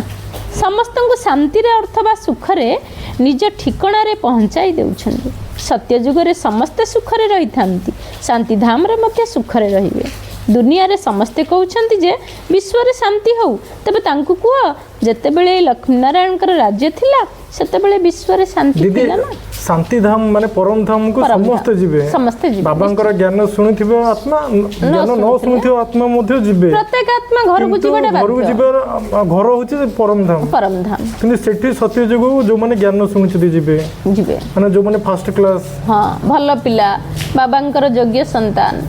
ସମସ୍ତଙ୍କୁ ଶାନ୍ତିରେ ଅଥବା ସୁଖରେ ନିଜ ଠିକଣାରେ ପହଞ୍ଚାଇ ଦେଉଛନ୍ତି। ସତ୍ୟଯୁଗରେ ସମସ୍ତେ ସୁଖରେ ରହିଥାନ୍ତି, ଶାନ୍ତିଧାମରେ ମଧ୍ୟ ସୁଖରେ ରହିବେ। दुनिया रे समस्ते कहउछंती जे विश्व रे शांति हो तेबे तांकु कुआ जेतेबेले लक्ष्मी नारायण कर राज्य थिला सेतेबेले विश्व रे शांति थिला ना शांति धाम माने परम धाम को समस्त जिबे बाबांकर ज्ञान सुनिथिबे आत्मा ज्ञान न सुनिथिबे आत्मा मध्ये जिबे प्रत्येक आत्मा घर को जिबेटा घर को जिबे घर होची परम धाम किंतु सेठी सत्य जगो जो माने ज्ञान सुनिथिबे जिबे माने जो माने फर्स्ट क्लास हां भलो पिला बाबांकर योग्य संतान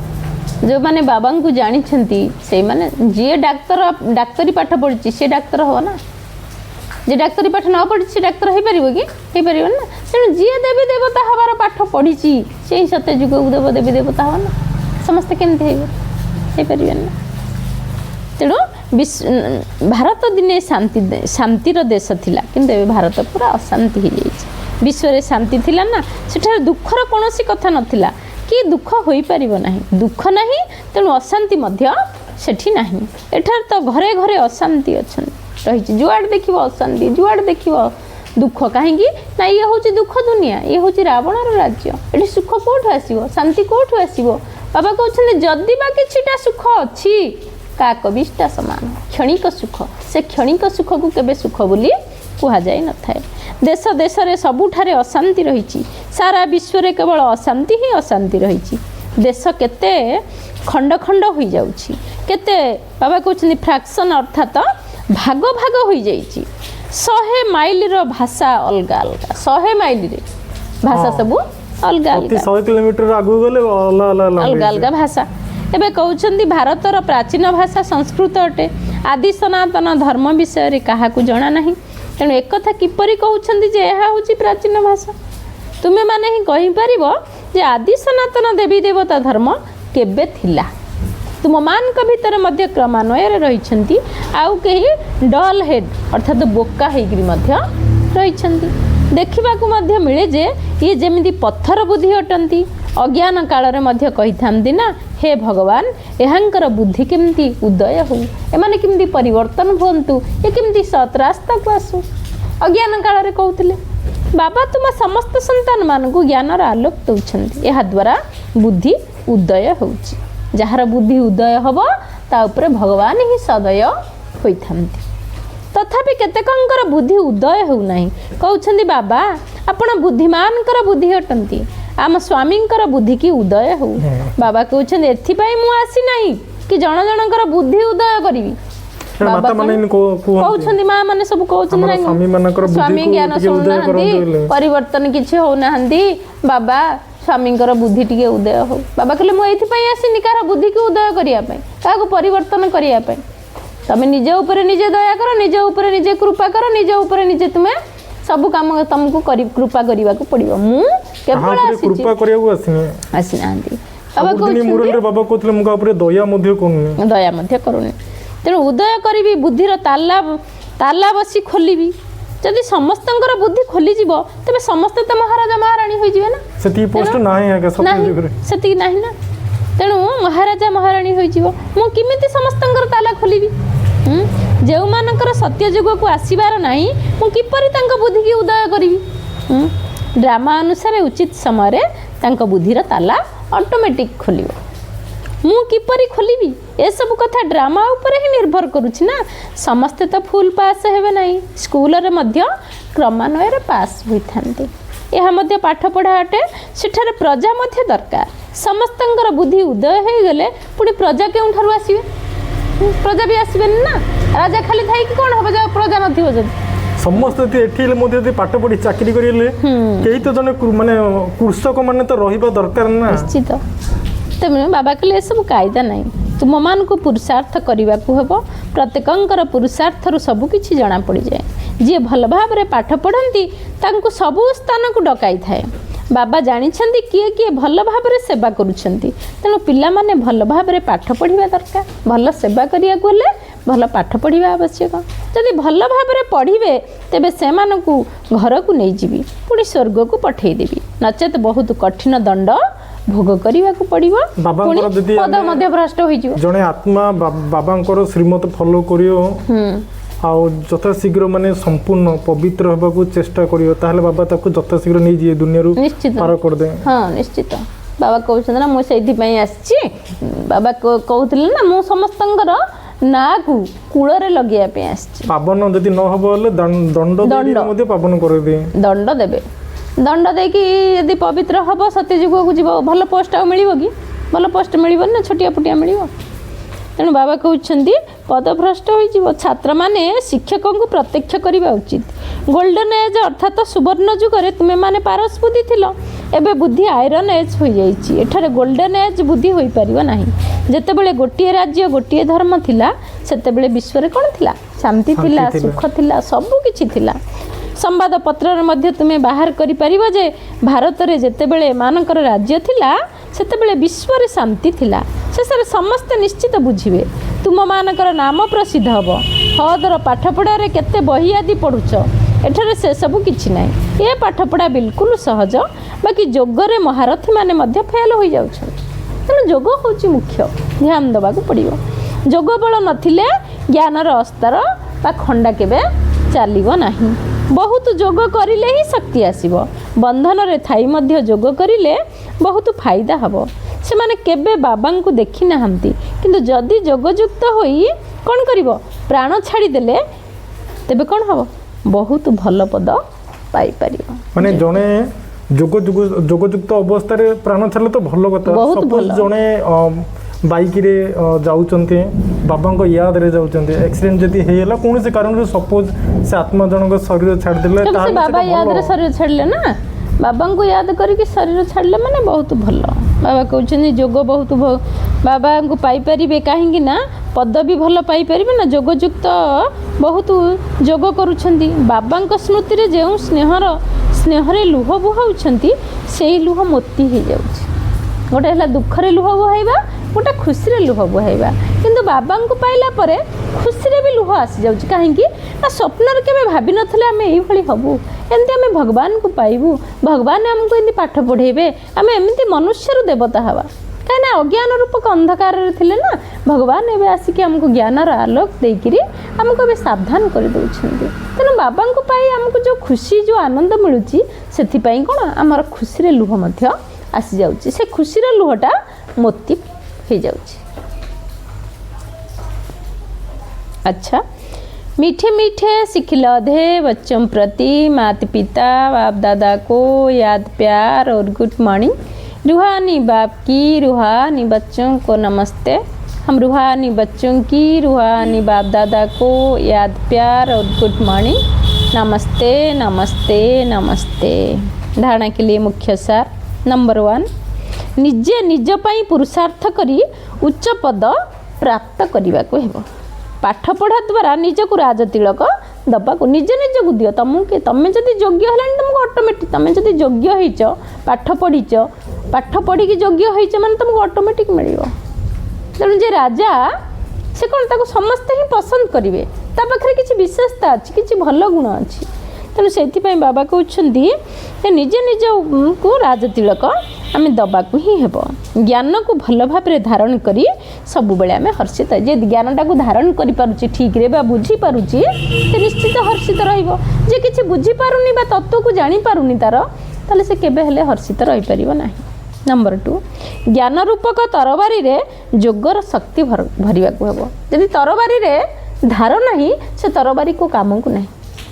जो माने बाबा को जानी से माने जी डाक्तरी पाठ पढ़ी से डाक्तर हो ना जे डाक्तरी पाठ न पढ़ी से डाक्तर हो पार कि हो पार ना तेणु जी देवी देवता हबार पाठ पढ़ी से सत्य जुग देव देवी देवता हो ना समस्ते केमती हो पार ना तेणु भारत दिने शांतिर देश थिला किंतु भारत पूरा अशांति हो जाइए विश्व रे शांति थिला ना सेठार दुखर कोनोसी कथा नथिला कि दुख होई परिबो नाही दुख नाही तेणु अशांति मध्य सेठी नाही एठार तो घरे घरे अशांति अछन रही जुआड़ देखिबो अशांति जुआड़ देखिबो दुख कहीं ना ये हूँ दुख दुनिया ये हूँ रावणर राज्य ये सुख कौटू आसो शांति कौटू आसो बाबा कहते जदि बा किछिटा सुख अच्छी काकबिष्टा सामान क्षणिक सुख से क्षणिक सुख को केबे सुख बोली कह जाए न थाए देश देश रे सबुठारे अशांति रही सारा विश्व रे केवल अशांति ही अशांति रही देश केते खंड खंड हो जाउछि केते बाबा कहते फ्रैक्शन अर्थात भाग भाग हो जाइछि 100 माइल रो भाषा अलग अलग 100 माइल रे भाषा सब अलग अलग 100 किलोमीटर आगु गले अलग अलग भाषा एबे कहउछंती भारतर प्राचीन भाषा संस्कृत अटे आदि सनातन धर्म विषय रे काहा को जणा नाही तेणु एक कथा किपरि कहउछंती जे एहा होची प्राचीन भाषा तुमे माने ही कहि परिबो जे आदि सनातन देवी देवता धर्म केबे थिला तुम मान का भीतर मध्य क्रमान्वय रही आउ कहीं डल हेड अर्थात बोका होकर रही देखा मिले जे ये जमी पत्थर बुद्धि अटंती अज्ञान काल कही था ना हे भगवान एहांकर बुद्धि केमती उदय हो एमाने केमती परिवर्तन हुंतु ये केमती सत रास्ता को आसु अज्ञान काल रे कहउथिले बाबा तुम समस्त संतान मान को ज्ञानर आलोक दउछंती एहा द्वारा बुद्धि उदय होउची जार बुद्धि उदय हम ता उपरे भगवान ही सदय होइथांती तथापि केतेकंकर बुद्धि उदय हो नाही कहउछंती बाबा आपण बुद्धिमानकर बुद्धि अटंती आम स्वामींकर बुद्धि की उदय हो बाबा कहउछंती एथि पई मु आसी नाही कि जण जनकर बुद्धि उदय करिवि माता माने कहउछंती मां माने सब कहउछंती नाही स्वामी मानकर स्वामी ज्ञान सुननाहंती परिवर्तन किछि हो नाहंती बाबा स्वामींकर बुद्धि टिके उदय हो बाबा कहले मु एथि आसीनी कार बुद्धि की उदय करिया क्या परिवर्तन करिया तमें निजे ऊपर निजे दया कर निजे ऊपर निजे कृपा कर निजे ऊपर निजे तुम्हें सब काम तुमको कृपा करने को पड़ो मु केवल कृपा करिया आसी नांती बाबा कहउछंती मुरली रे बाबा कहउतले मुका ऊपर दया मध्य करूनी तेणु उदय करी बुद्धिर ताला बसी खोलि जदि समस्तंकर बुद्धि खोली जीव तबे समस्त तो महाराजा महारानी होई जिवे ना सेती पोस्ट नाही है सत्य जुग रे सेती नाही ना तेणु महाराजा महारानी होई जीव मु किमिति समस्तंकर ताला खोलिबी जेउ मानकर सत्य जुग को आसीबार नाही मु किपरि तांका बुद्धि की उदय करिवि ड्रामा अनुसार उचित समय रे तांका बुद्धिर ताला ऑटोमेटिक खोलिबो मु किपरि खोलिबी ए सब कथा ड्रामा ऊपर ही निर्भर करुछि ना समस्ते तो फुल पास हेबे नाही स्कूल रे मध्य क्रमान्वय रे पास होइथांती एहा मध्य पाठ पढ़ा अटे सेठारे प्रजा मध्य दरकार समस्तंकर बुद्धि उदय हो गले पुणी प्रजा केउं ठारु आसीबे प्रजा भी आसीबे ना राजा खाली थाई कि कोन होबे जा प्रजा नथिबो जदी समस्त एठी मध्य पाठ पढ़ी चाकरी करिले केही तो जने माने कृषक माने तो रहिबा दरकार ना निश्चित तेमने बाबा कहले सब कायदा नहीं तुम मान को पुरुषार्थ करने को हम प्रत्येकंकर पुरुषार्थर सबकि जना पड़ जाए जी भल भाव में पाठ पढ़ती तांको सबु स्थान को डकाई थाए बाबा जानिछंती किए किए भल भाव में सेवा करुछंती तेणु पिला माने भल भाव में पाठ पढ़िबा दरकार भल सेवा करिया को ले भल पाठ पढ़िबा आवश्यक जदि भल भाव में पढ़िबे तेबे से मानकु घर को नहीं जीवी पुणी स्वर्ग को पठेई देबी नचेत बहुत कठिन दंड भोग करने को पड़ो पद मध्य भ्रष्ट हो जड़े आत्मा बाबांकर श्रीमत फॉलो करियो आउ जथा शीघ्र माने संपूर्ण पवित्र होबा को चेष्टा करियो ताहले बाबा ताको जथा शीघ्र नहीं जे दुनिया रु पार कर दे हां निश्चित बाबा कहते ना मुझे आसी बाबा कहते ना मु समस्तंकर ना को कूଳରେ ଲଗେଇବା ପାଇଁ ଆସିଛି। ପାବନ ଯଦି ନ ହବ ହେଲେ ଦଣ୍ଡ ମଧ୍ୟ ପାବନ କରିଦିଏ। ଦଣ୍ଡ ଦେବେ, ଦଣ୍ଡ ଦେଇକି ଯଦି ପବିତ୍ର ହବ ସତ୍ୟ ଯୁଗକୁ ଯିବ, ଭଲ ପୋଷ୍ଟ ଆଉ ମିଳିବ କି? ଭଲ ପୋଷ୍ଟ ମିଳିବନି ନା, ଛୋଟିଆ ଫୁଟିଆ ମିଳିବ। ତେଣୁ ବାବା କହୁଛନ୍ତି ପଦଭ୍ରଷ୍ଟ ହୋଇଯିବ। ଛାତ୍ରମାନେ ଶିକ୍ଷକଙ୍କୁ ପ୍ରତ୍ୟକ୍ଷ କରିବା ଉଚିତ। ଗୋଲ୍ଡେନ୍ ଏଜ୍ ଅର୍ଥାତ୍ ସୁବର୍ଣ୍ଣ ଯୁଗରେ ତୁମେମାନେ ପାରସ ବୁଦ୍ଧି ଥିଲ, ଏବେ ବୁଦ୍ଧି ଆଇରନ୍ ଏଜ୍ ହୋଇଯାଇଛି। ଏଠାରେ ଗୋଲ୍ଡେନ୍ ଏଜ୍ ବୁଦ୍ଧି ହୋଇପାରିବ ନାହିଁ। ଯେତେବେଳେ ଗୋଟିଏ ରାଜ୍ୟ ଗୋଟିଏ ଧର୍ମ ଥିଲା ସେତେବେଳେ ବିଶ୍ୱରେ କ'ଣ ଥିଲା? ଶାନ୍ତି ଥିଲା, ସୁଖ ଥିଲା, ସବୁ କିଛି ଥିଲା। ସମ୍ବାଦପତ୍ରରେ ମଧ୍ୟ ତୁମେ ବାହାର କରିପାରିବ ଯେ ଭାରତରେ ଯେତେବେଳେ ଏମାନଙ୍କର ରାଜ୍ୟ ଥିଲା ସେତେବେଳେ ବିଶ୍ୱରେ ଶାନ୍ତି ଥିଲା। ଶେଷରେ ସମସ୍ତେ ନିଶ୍ଚିତ ବୁଝିବେ, ତୁମମାନଙ୍କର ନାମ ପ୍ରସିଦ୍ଧ ହେବ। ହଦର ପାଠପଢ଼ାରେ କେତେ ବହି ଆଦି ପଢ଼ୁଛ, ଏଠାରେ ସେସବୁ କିଛି ନାହିଁ। ଏ ପାଠପଢ଼ା ବିଲକୁଲ ସହଜ, ବାକି ଯୋଗରେ ମହାରଥୀମାନେ ମଧ୍ୟ ଫେଲ୍ ହୋଇଯାଉଛନ୍ତି। ତେଣୁ ଯୋଗ ହେଉଛି ମୁଖ୍ୟ, ଧ୍ୟାନ ଦେବାକୁ ପଡ଼ିବ। ଯୋଗ ବଳ ନଥିଲେ ଜ୍ଞାନର ଅସ୍ତର ବା ଖଣ୍ଡା କେବେ ଚାଲିବ ନାହିଁ। ବହୁତ ଯୋଗ କରିଲେ ହିଁ ଶକ୍ତି ଆସିବ। ବନ୍ଧନରେ ଥାଇ ମଧ୍ୟ ଯୋଗ କରିଲେ ବହୁତ ଫାଇଦା ହେବ। ସେମାନେ କେବେ ବାବାଙ୍କୁ ଦେଖି ନାହାନ୍ତି, କିନ୍ତୁ ଯଦି ଯୋଗଯୁକ୍ତ ହୋଇ କ'ଣ କରିବ? ପ୍ରାଣ ଛାଡ଼ିଦେଲେ ତେବେ କ'ଣ ହେବ? ବହୁତ ଭଲ ପଦ ପାଇପାରିବ। ମାନେ ଜଣେ ଯୋଗଯୁକ୍ତ ଅବସ୍ଥାରେ ପ୍ରାଣ ଛାଡ଼ିଲେ ତ ଭଲ କଥା। ସପୋଜ ଜଣେ ବାଇକରେ ଯାଉଛନ୍ତି, ବାବାଙ୍କ ୟାଦରେ ଯାଉଛନ୍ତି, ଆକ୍ସିଡେଣ୍ଟ ଯଦି ହେଇଗଲା କୌଣସି କାରଣରୁ, ସପୋଜ ସେ ଆତ୍ମା ଜଣଙ୍କ ଶରୀର ଛାଡ଼ିଦେଲେ, ତାହେଲେ ବାବା ୟାଦରେ ଶରୀର ଛାଡ଼ିଲେ ନା, ବାବାଙ୍କୁ ୟାଦ କରିକି ଶରୀର ଛାଡ଼ିଲେ ମାନେ ବହୁତ ଭଲ। ବାବା କହୁଛନ୍ତି ଯୋଗ ବହୁତ ବାବାଙ୍କୁ ପାଇପାରିବେ, କାହିଁକି ନା ପଦବୀ ଭଲ ପାଇପାରିବେ ନା। ଯୋଗଯୁକ୍ତ ବହୁତ ଯୋଗ କରୁଛନ୍ତି। ବାବାଙ୍କ ସ୍ମୃତିରେ ଯେଉଁ ସ୍ନେହରେ ଲୁହ ବୁହାଉଛନ୍ତି ସେଇ ଲୁହ ମୋତି ହେଇଯାଉଛି। ଗୋଟେ ହେଲା ଦୁଃଖରେ ଲୁହ ବୁହାଇବା, ଗୋଟେ ଖୁସିରେ ଲୁହ ବୁହାଇବା। କିନ୍ତୁ ବାବାଙ୍କୁ ପାଇଲା ପରେ ଖୁସିରେ ବି ଲୁହ ଆସିଯାଉଛି। କାହିଁକି ନା ସ୍ୱପ୍ନରେ କେବେ ଭାବିନଥିଲେ ଆମେ ଏଇଭଳି ହେବୁ, ଏମିତି ଆମେ ଭଗବାନଙ୍କୁ ପାଇବୁ, ଭଗବାନ ଆମକୁ ଏମିତି ପାଠ ପଢ଼େଇବେ, ଆମେ ଏମିତି ମନୁଷ୍ୟରୁ ଦେବତା ହେବା। କାହିଁକିନା ଅଜ୍ଞାନ ରୂପକ ଅନ୍ଧକାରରେ ଥିଲେ ନା, ଭଗବାନ ଏବେ ଆସିକି ଆମକୁ ଜ୍ଞାନର ଆଲୋକ ଦେଇକିରି ଆମକୁ ଏବେ ସାବଧାନ କରିଦେଉଛନ୍ତି। ତେଣୁ ବାବାଙ୍କୁ ପାଇ ଆମକୁ ଯେଉଁ ଖୁସି, ଯେଉଁ ଆନନ୍ଦ ମିଳୁଛି, ସେଥିପାଇଁ କ'ଣ ଆମର ଖୁସିରେ ଲୁହ ମଧ୍ୟ ଆସିଯାଉଛି। ସେ ଖୁସିର ଲୁହଟା ମୋତି ହେଇଯାଉଛି। अच्छा, मीठे मीठे सिखिलौधे बच्चों प्रति माता पिता बाप दादा को याद प्यार और गुड मॉर्निंग। रूहानी बाप की, रूहानी बच्चों को नमस्ते। हम रूहानी बच्चों की, रूहानी बाप दादा को याद प्यार और गुड मॉर्निंग। नमस्ते नमस्ते नमस्ते। धारणा के लिए मुख्य सार नंबर 1, निजे निज पाई पुरुषार्थ करी उच्च पद प्राप्त करने को हेबो। पाठ पढ़ा द्वारा निजक राज तिलक दबाक निजे निजक दियो। तुमको तुम जदि योग्य है तुमको ऑटोमेटिक, तुम जदि योग्य होइच, पाठ पढ़ीच, पाठ पढ़ी योग्य होइच माने तुमको ऑटोमेटिक मिलियो। तेणु जे राजा से कौन ताको समस्ते ही पसंद करेंगे, ता पाखरे किसी विशेषता अच्छी, किसी भल गुण अच्छी। तेणु से बाबा कहते निजे निज को राज तिलक आम दबाक ही हेब। ज्ञान को भल भाव धारण करी सब बेले आम हर्षित। जे ज्ञानटा को धारण करि ठीक रे बा बुझी पारुची से निश्चित हर्षित रहिबो। जे किछि बुझी पारुनी बा तत्व को जानी पारुनी ताले से केबे हेले हर्षित रहि परिबो नाही। नंबर 2, ज्ञान रूपक तरबारी रे जोगर शक्ति भरिबा को हेबो। यदि तरबारी रे धार नाही से तरबारी को काम को नाही।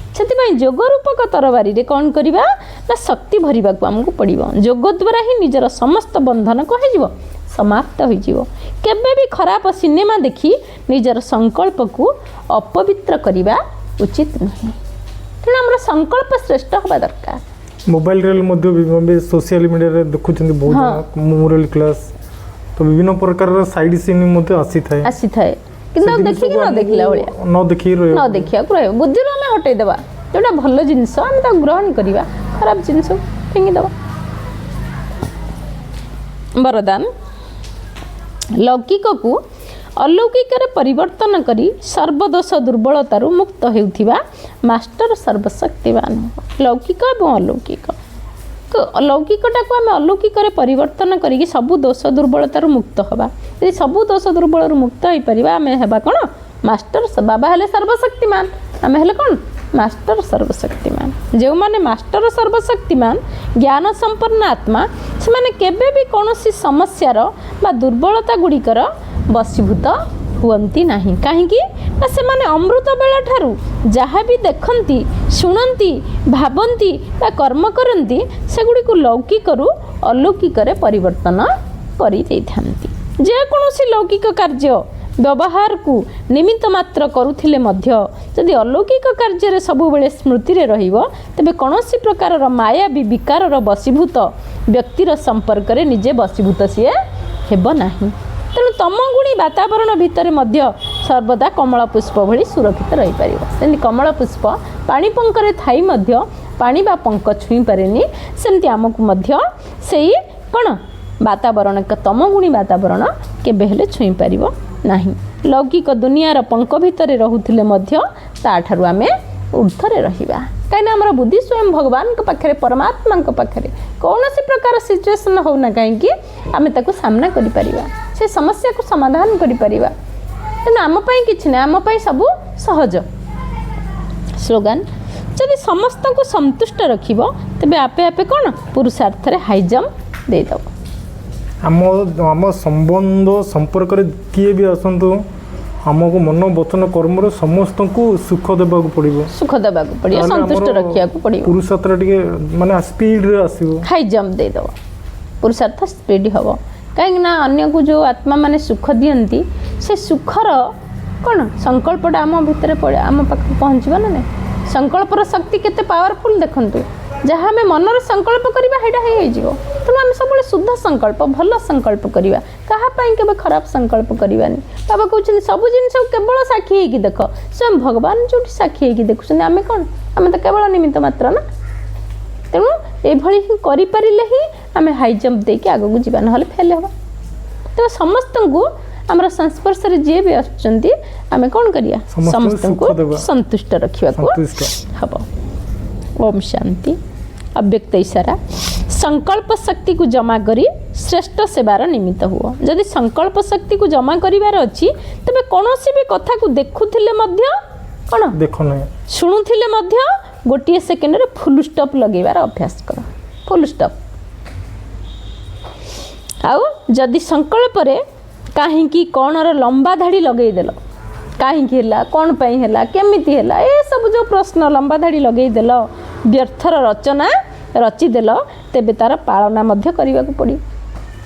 ସେଥିପାଇଁ ଯୋଗ ରୂପକ ତରବାରୀରେ କ'ଣ କରିବା ନା ଶକ୍ତି ଭରିବାକୁ ଆମକୁ ପଡ଼ିବ। ଯୋଗ ଦ୍ୱାରା ହିଁ ନିଜର ସମସ୍ତ ବନ୍ଧନ କ'ଣ ହେଇଯିବ? ସମାପ୍ତ ହୋଇଯିବ। କେବେ ବି ଖରାପ ସିନେମା ଦେଖି ନିଜର ସଂକଳ୍ପକୁ ଅପବିତ୍ର କରିବା ଉଚିତ ନୁହେଁ। ତେଣୁ ଆମର ସଂକଳ୍ପ ଶ୍ରେଷ୍ଠ ହେବା ଦରକାର। ମୋବାଇଲରେ ମଧ୍ୟ ସୋସିଆଲ ମିଡ଼ିଆରେ ଦେଖୁଛନ୍ତି ବହୁତ ମୋରାଲ କ୍ଲାସ୍, ତ ବିଭିନ୍ନ ପ୍ରକାରର ସାଇଡ୍ ସିନ୍ ମଧ୍ୟ ଆସିଥାଏ କିନ୍ତୁ ଦେଖିକି ନ ଦେଖିଲା ଭଳିଆ ନ ଦେଖିବାକୁ ରହିବ। ବୁଦ୍ଧିରୁ ଆମେ ହଟେଇ ଦେବା। ଯେଉଁଟା ଭଲ ଜିନିଷ ଆମେ ତାକୁ ଗ୍ରହଣ କରିବା, ଖରାପ ଜିନିଷ ଫିଙ୍ଗିଦେବା। ବରଦାନ, ଲୌକିକକୁ ଅଲୌକିକରେ ପରିବର୍ତ୍ତନ କରି ସର୍ବଦୋଷ ଦୁର୍ବଳତାରୁ ମୁକ୍ତ ହେଉଥିବା ମାଷ୍ଟର ସର୍ବଶକ୍ତିମାନ। ଲୌକିକ ଏବଂ ଅଲୌକିକ, ତ ଲୌକିକଟାକୁ ଆମେ ଅଲୌକିକରେ ପରିବର୍ତ୍ତନ କରିକି ସବୁ ଦୋଷ ଦୁର୍ବଳତାରୁ ମୁକ୍ତ ହେବା। ଯଦି ସବୁ ଦୋଷ ଦୁର୍ବଳରୁ ମୁକ୍ତ ହୋଇପାରିବା ଆମେ ହେବା କ'ଣ? ମାଷ୍ଟର। ବାବା ହେଲେ ସର୍ବଶକ୍ତିମାନ, ଆମେ ହେଲେ କ'ଣ? ମାଷ୍ଟର ସର୍ବଶକ୍ତିମାନ। ଯେଉଁମାନେ ମାଷ୍ଟର ସର୍ବଶକ୍ତିମାନ ଜ୍ଞାନ ସମ୍ପନ୍ନ ଆତ୍ମା ସେମାନେ କେବେ ବି କୌଣସି ସମସ୍ୟାର ବା ଦୁର୍ବଳତା ଗୁଡ଼ିକର ବଶୀଭୂତ ହୁଅନ୍ତି ନାହିଁ। କାହିଁକି ନା ସେମାନେ ଅମୃତ ବେଳା ଠାରୁ ଯାହା ବି ଦେଖନ୍ତି, ଶୁଣନ୍ତି, ଭାବନ୍ତି ବା କର୍ମ କରନ୍ତି ସେଗୁଡ଼ିକୁ ଲୌକିକରୁ ଅଲୌକିକରେ ପରିବର୍ତ୍ତନ କରିଦେଇଥାନ୍ତି। ଯେକୌଣସି ଲୌକିକ କାର୍ଯ୍ୟ ବ୍ୟବହାରକୁ ନିମିତ୍ତ ମାତ୍ର କରୁଥିଲେ ମଧ୍ୟ ଯଦି ଅଲୌକିକ କାର୍ଯ୍ୟରେ ସବୁବେଳେ ସ୍ମୃତିରେ ରହିବ ତେବେ କୌଣସି ପ୍ରକାରର ମାୟାବୀ ବିକାରର ବଶୀଭୂତ ବ୍ୟକ୍ତିର ସମ୍ପର୍କରେ ନିଜେ ବଶୀଭୂତ ସିଏ ହେବ ନାହିଁ। ତେଣୁ ତମଗୁଣୀ ବାତାବରଣ ଭିତରେ ମଧ୍ୟ ସର୍ବଦା କମଳ ପୁଷ୍ପ ଭଳି ସୁରକ୍ଷିତ ରହିପାରିବ। ଯେମିତି କମଳ ପୁଷ୍ପ ପାଣି ପଙ୍କରେ ଥାଇ ମଧ୍ୟ ପାଣି ବା ପଙ୍କ ଛୁଇଁ ପାରେନି, ସେମିତି ଆମକୁ ମଧ୍ୟ ସେଇ କ'ଣ ବାତାବରଣ ତମଗୁଣୀ ବାତାବରଣ କେବେ ହେଲେ ଛୁଇଁ ପାରିବ ନାହିଁ। ଲୌକିକ ଦୁନିଆର ପଙ୍କ ଭିତରେ ରହୁଥିଲେ ମଧ୍ୟ ତାଠାରୁ ଆମେ ଊର୍ଦ୍ଧ୍ୱରେ ରହିବା। କାହିଁକିନା ଆମର ବୁଦ୍ଧି ସ୍ୱୟଂ ଭଗବାନଙ୍କ ପାଖରେ, ପରମାତ୍ମାଙ୍କ ପାଖରେ କୌଣସି ପ୍ରକାର ସିଚୁଏସନ୍ ହେଉନା କାହିଁକି ଆମେ ତାକୁ ସାମ୍ନା କରିପାରିବା, ସେ ସମସ୍ୟାକୁ ସମାଧାନ କରିପାରିବା। ତେଣୁ ଆମ ପାଇଁ କିଛି ନାହିଁ, ଆମ ପାଇଁ ସବୁ ସହଜ। ସ୍ଲୋଗାନ, ଯଦି ସମସ୍ତଙ୍କୁ ସନ୍ତୁଷ୍ଟ ରଖିବ ତେବେ ଆପେ ଆପେ କ'ଣ ପୁରୁଷାର୍ଥରେ ହାଇ ଜମ୍ପ ଦେଇଦେବ। ଆମ ସମ୍ବନ୍ଧ ସମ୍ପର୍କରେ କିଏ ବି ଆସନ୍ତୁ ଆମକୁ ମନ ବଚନ କର୍ମରେ ସମସ୍ତଙ୍କୁ ସୁଖ ଦେବାକୁ ପଡ଼ିବ, ସୁଖ ଦେବାକୁ ପଡ଼ିବ, ସନ୍ତୁଷ୍ଟ ରଖିବାକୁ ପଡ଼ିବ। ପୁରୁଷାର୍ଥରେ ଟିକେ ମାନେ ସ୍ପିଡରେ ଆସିବ, ହାଇ ଜମ୍ପ ଦେଇଦେବ, ପୁରୁଷାର୍ଥ ସ୍ପିଡ ହେବ। କାହିଁକି ନା ଅନ୍ୟକୁ ଯେଉଁ ଆତ୍ମା ମାନେ ସୁଖ ଦିଅନ୍ତି ସେ ସୁଖର କ'ଣ ସଂକଳ୍ପଟା ଆମ ଭିତରେ ଆମ ପାଖକୁ ପହଞ୍ଚିବ ନା ନାହିଁ। ସଂକଳ୍ପର ଶକ୍ତି କେତେ ପାୱାରଫୁଲ୍ ଦେଖନ୍ତୁ। ଯାହା ଆମେ ମନରେ ସଂକଳ୍ପ କରିବା ସେଇଟା ହେଇଯିବ। ତେଣୁ ଆମେ ସବୁବେଳେ ଶୁଦ୍ଧ ସଂକଳ୍ପ, ଭଲ ସଂକଳ୍ପ କରିବା, କାହା ପାଇଁ କେବେ ଖରାପ ସଂକଳ୍ପ କରିବାନି। ବାବା କହୁଛନ୍ତି ସବୁ ଜିନିଷକୁ କେବଳ ସାକ୍ଷୀ ହେଇକି ଦେଖ। ସ୍ୱୟଂ ଭଗବାନ ଯେଉଁଠି ସାକ୍ଷୀ ହେଇକି ଦେଖୁଛନ୍ତି, ଆମେ କ'ଣ, ଆମେ ତ କେବଳ ନିମିତ୍ତ ମାତ୍ର ନା। ତେଣୁ ଏଇଭଳି ହିଁ କରିପାରିଲେ ହିଁ ଆମେ ହାଇ ଜମ୍ପ ଦେଇକି ଆଗକୁ ଯିବା, ନହେଲେ ଫେଲ୍ ହେବା। ତେଣୁ ସମସ୍ତଙ୍କୁ ଆମର ସଂସ୍ପର୍ଶରେ ଯିଏ ବି ଆସୁଛନ୍ତି ଆମେ କ'ଣ କରିବା, ସମସ୍ତଙ୍କୁ ସନ୍ତୁଷ୍ଟ ରଖିବାକୁ ହେବ। ଓମ୍ ଶାନ୍ତି। ଅବ୍ୟକ୍ତ ଇଶାରା, ସଂକଳ୍ପ ଶକ୍ତିକୁ ଜମା କରି ଶ୍ରେଷ୍ଠ ସେବାର ନିମିତ୍ତ ହୁଅ। ଯଦି ସଂକଳ୍ପ ଶକ୍ତିକୁ ଜମା କରିବାର ଅଛି ତେବେ କୌଣସି ବି କଥାକୁ ଦେଖୁଥିଲେ ମଧ୍ୟ କ'ଣ ଶୁଣୁଥିଲେ ମଧ୍ୟ ଗୋଟିଏ ସେକେଣ୍ଡରେ ଫୁଲ୍ ଷ୍ଟପ୍ ଲଗେଇବାର ଅଭ୍ୟାସ କର, ଫୁଲ୍ ଷ୍ଟପ୍। ଆଉ ଯଦି ସଂକଳ୍ପରେ କାହିଁକି କ'ଣର ଲମ୍ବା ଧାଡ଼ି ଲଗେଇଦେଲ, କାହିଁକି ହେଲା, କ'ଣ ପାଇଁ ହେଲା, କେମିତି ହେଲା, ଏସବୁ ଯେଉଁ ପ୍ରଶ୍ନ ଲମ୍ବା ଧାଡ଼ି ଲଗେଇଦେଲ, ବ୍ୟର୍ଥର ରଚନା ରଚିଦେଲ, ତେବେ ତା'ର ପାଳନା ମଧ୍ୟ କରିବାକୁ ପଡ଼ିବ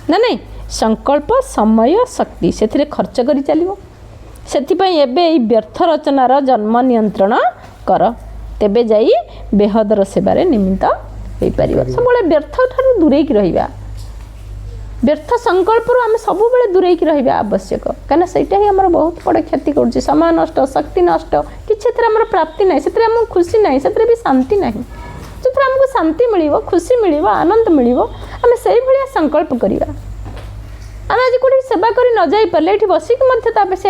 ନା ନାହିଁ। ସଂକଳ୍ପ, ସମୟ, ଶକ୍ତି ସେଥିରେ ଖର୍ଚ୍ଚ କରି ଚାଲିବ। ସେଥିପାଇଁ ଏବେ ଏଇ ବ୍ୟର୍ଥ ରଚନାର ଜନ୍ମ ନିୟନ୍ତ୍ରଣ କର, ତେବେ ଯାଇ ବେହଦର ସେବାରେ ନିମିତ୍ତ ହୋଇପାରିବ। ସବୁବେଳେ ବ୍ୟର୍ଥ ଠାରୁ ଦୂରେଇକି ରହିବା, ବ୍ୟର୍ଥ ସଂକଳ୍ପରୁ ଆମେ ସବୁବେଳେ ଦୂରେଇକି ରହିବା ଆବଶ୍ୟକ। କାହିଁକିନା ସେଇଟା ହିଁ ଆମର ବହୁତ ବଡ଼ କ୍ଷତି କରୁଛି। ସମୟ ନଷ୍ଟ, ଶକ୍ତି ନଷ୍ଟ, କିଛି ସେଥିରେ ଆମର ପ୍ରାପ୍ତି ନାହିଁ, ସେଥିରେ ଆମକୁ ଖୁସି ନାହିଁ, ସେଥିରେ ବି ଶାନ୍ତି ନାହିଁ। ଯେଉଁଥିରେ ଆମକୁ ଶାନ୍ତି ମିଳିବ, ଖୁସି ମିଳିବ, ଆନନ୍ଦ ମିଳିବ, ଆମେ ସେଇଭଳିଆ ସଂକଳ୍ପ କରିବା। ଆମେ ଆଜି କେଉଁଠି ସେବା କରି ନ ଯାଇପାରିଲେ ଏଠି ବସିକି ମଧ୍ୟ ତାପରେ ସେ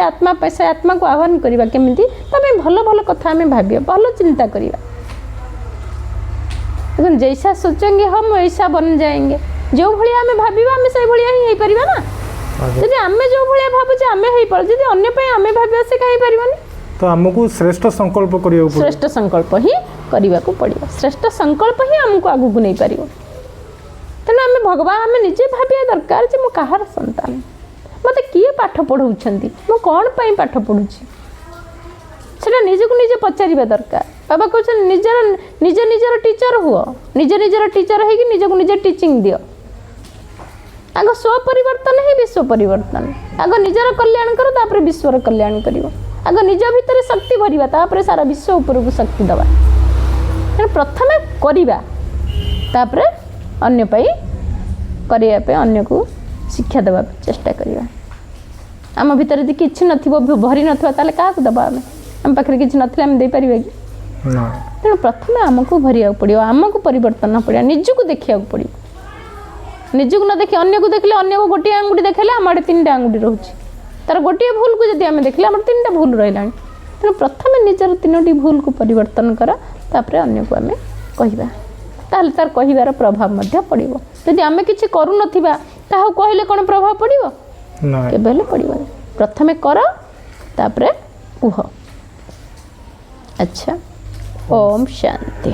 ଆତ୍ମାକୁ ଆହ୍ୱାନ କରିବା କେମିତି, ତା ପାଇଁ ଭଲ ଭଲ କଥା ଆମେ ଭାବିବା, ଭଲ ଚିନ୍ତା କରିବା। ଦେଖନ୍ତୁ, ଜୈସା ସୋଚେଙ୍ଗେ ହମ୍ ୱୈସା ବନ ଯାଏଙ୍ଗେ। ଯେଉଁ ଭଳିଆ ଆମେ ଭାବିବା ଆମେ ସେଇଭଳିଆ ହିଁ ହେଇପାରିବା ନା। ଯଦି ଆମେ ଯେଉଁ ଭଳିଆ ଭାବୁଛେ ଆମେ ହେଇପାରିବା, ଯଦି ଅନ୍ୟ ପାଇଁ ଆମେ ଭାବିବା ସେ କାହିଁ ହେଇପାରିବନି। ତ ଆମକୁ ଶ୍ରେଷ୍ଠ ସଂକଳ୍ପ କରିବାକୁ ପଡ଼ିବ, ଶ୍ରେଷ୍ଠ ସଂକଳ୍ପ ହିଁ କରିବାକୁ ପଡ଼ିବ, ଶ୍ରେଷ୍ଠ ସଂକଳ୍ପ ହିଁ ଆମକୁ ଆଗକୁ ନେଇପାରିବ। ତେଣୁ ଆମେ ଭଗବାନ, ଆମେ ନିଜେ ଭାବିବା ଦରକାର ଯେ ମୁଁ କାହାର ସନ୍ତାନ, ମୋତେ କିଏ ପାଠ ପଢ଼ାଉଛନ୍ତି, ମୁଁ କ'ଣ ପାଇଁ ପାଠ ପଢ଼ୁଛି, ସେଟା ନିଜକୁ ନିଜେ ପଚାରିବା ଦରକାର। ବାବା କହୁଛନ୍ତି ନିଜର ଟିଚର ହୁଅ, ନିଜର ଟିଚର ହେଇକି ନିଜକୁ ନିଜେ ଟିଚିଂ ଦିଅ। ଆଗ ସ୍ୱ ପରିବର୍ତ୍ତନ ହିଁ ବିଶ୍ୱ ପରିବର୍ତ୍ତନ। ଆଗ ନିଜର କଲ୍ୟାଣ କର, ତାପରେ ବିଶ୍ୱର କଲ୍ୟାଣ କରିବ। ଆଗ ନିଜ ଭିତରେ ଶକ୍ତି ଭରିବା, ତାପରେ ସାରା ବିଶ୍ୱ ଉପରକୁ ଶକ୍ତି ଦେବା। ତେଣୁ ପ୍ରଥମେ କରିବା, ତାପରେ ଅନ୍ୟ ପାଇଁ କରିବା ପାଇଁ, ଅନ୍ୟକୁ ଶିକ୍ଷା ଦେବା ପାଇଁ ଚେଷ୍ଟା କରିବା। ଆମ ଭିତରେ ଯଦି କିଛି ନଥିବ, ଭରି ନଥିବ, ତାହେଲେ କାହାକୁ ଦେବା ଆମେ? ଆମ ପାଖରେ କିଛି ନଥିଲେ ଆମେ ଦେଇପାରିବା କି? ତେଣୁ ପ୍ରଥମେ ଆମକୁ ଭରିବାକୁ ପଡ଼ିବ, ଆମକୁ ପରିବର୍ତ୍ତନ ପଡ଼ିବ, ନିଜକୁ ଦେଖିବାକୁ ପଡ଼ିବ। ନିଜକୁ ନ ଦେଖି ଅନ୍ୟକୁ ଦେଖିଲେ, ଅନ୍ୟକୁ ଗୋଟିଏ ଆଙ୍ଗୁଠି ଦେଖେଇଲେ ଆମ ଆଡ଼େ 3ଟା ଆଙ୍ଗୁଠି ରହୁଛି। ତାର ଗୋଟିଏ ଭୁଲକୁ ଯଦି ଆମେ ଦେଖିଲେ ଆମର 3ଟା ଭୁଲ ରହିଲାଣି। ତେଣୁ ପ୍ରଥମେ ନିଜର 3ଟି ଭୁଲକୁ ପରିବର୍ତ୍ତନ କର, ତାପରେ ଅନ୍ୟକୁ ଆମେ କହିବା, ତାହେଲେ ତାର କହିବାର ପ୍ରଭାବ ମଧ୍ୟ ପଡ଼ିବ। ଯଦି ଆମେ କିଛି କରୁନଥିବା କାହାକୁ କହିଲେ କ'ଣ ପ୍ରଭାବ ପଡ଼ିବ? କେବେ ହେଲେ ପଡ଼ିବନି। ପ୍ରଥମେ କର, ତାପରେ କୁହ। ଆଚ୍ଛା, ଓମ୍ ଶାନ୍ତି।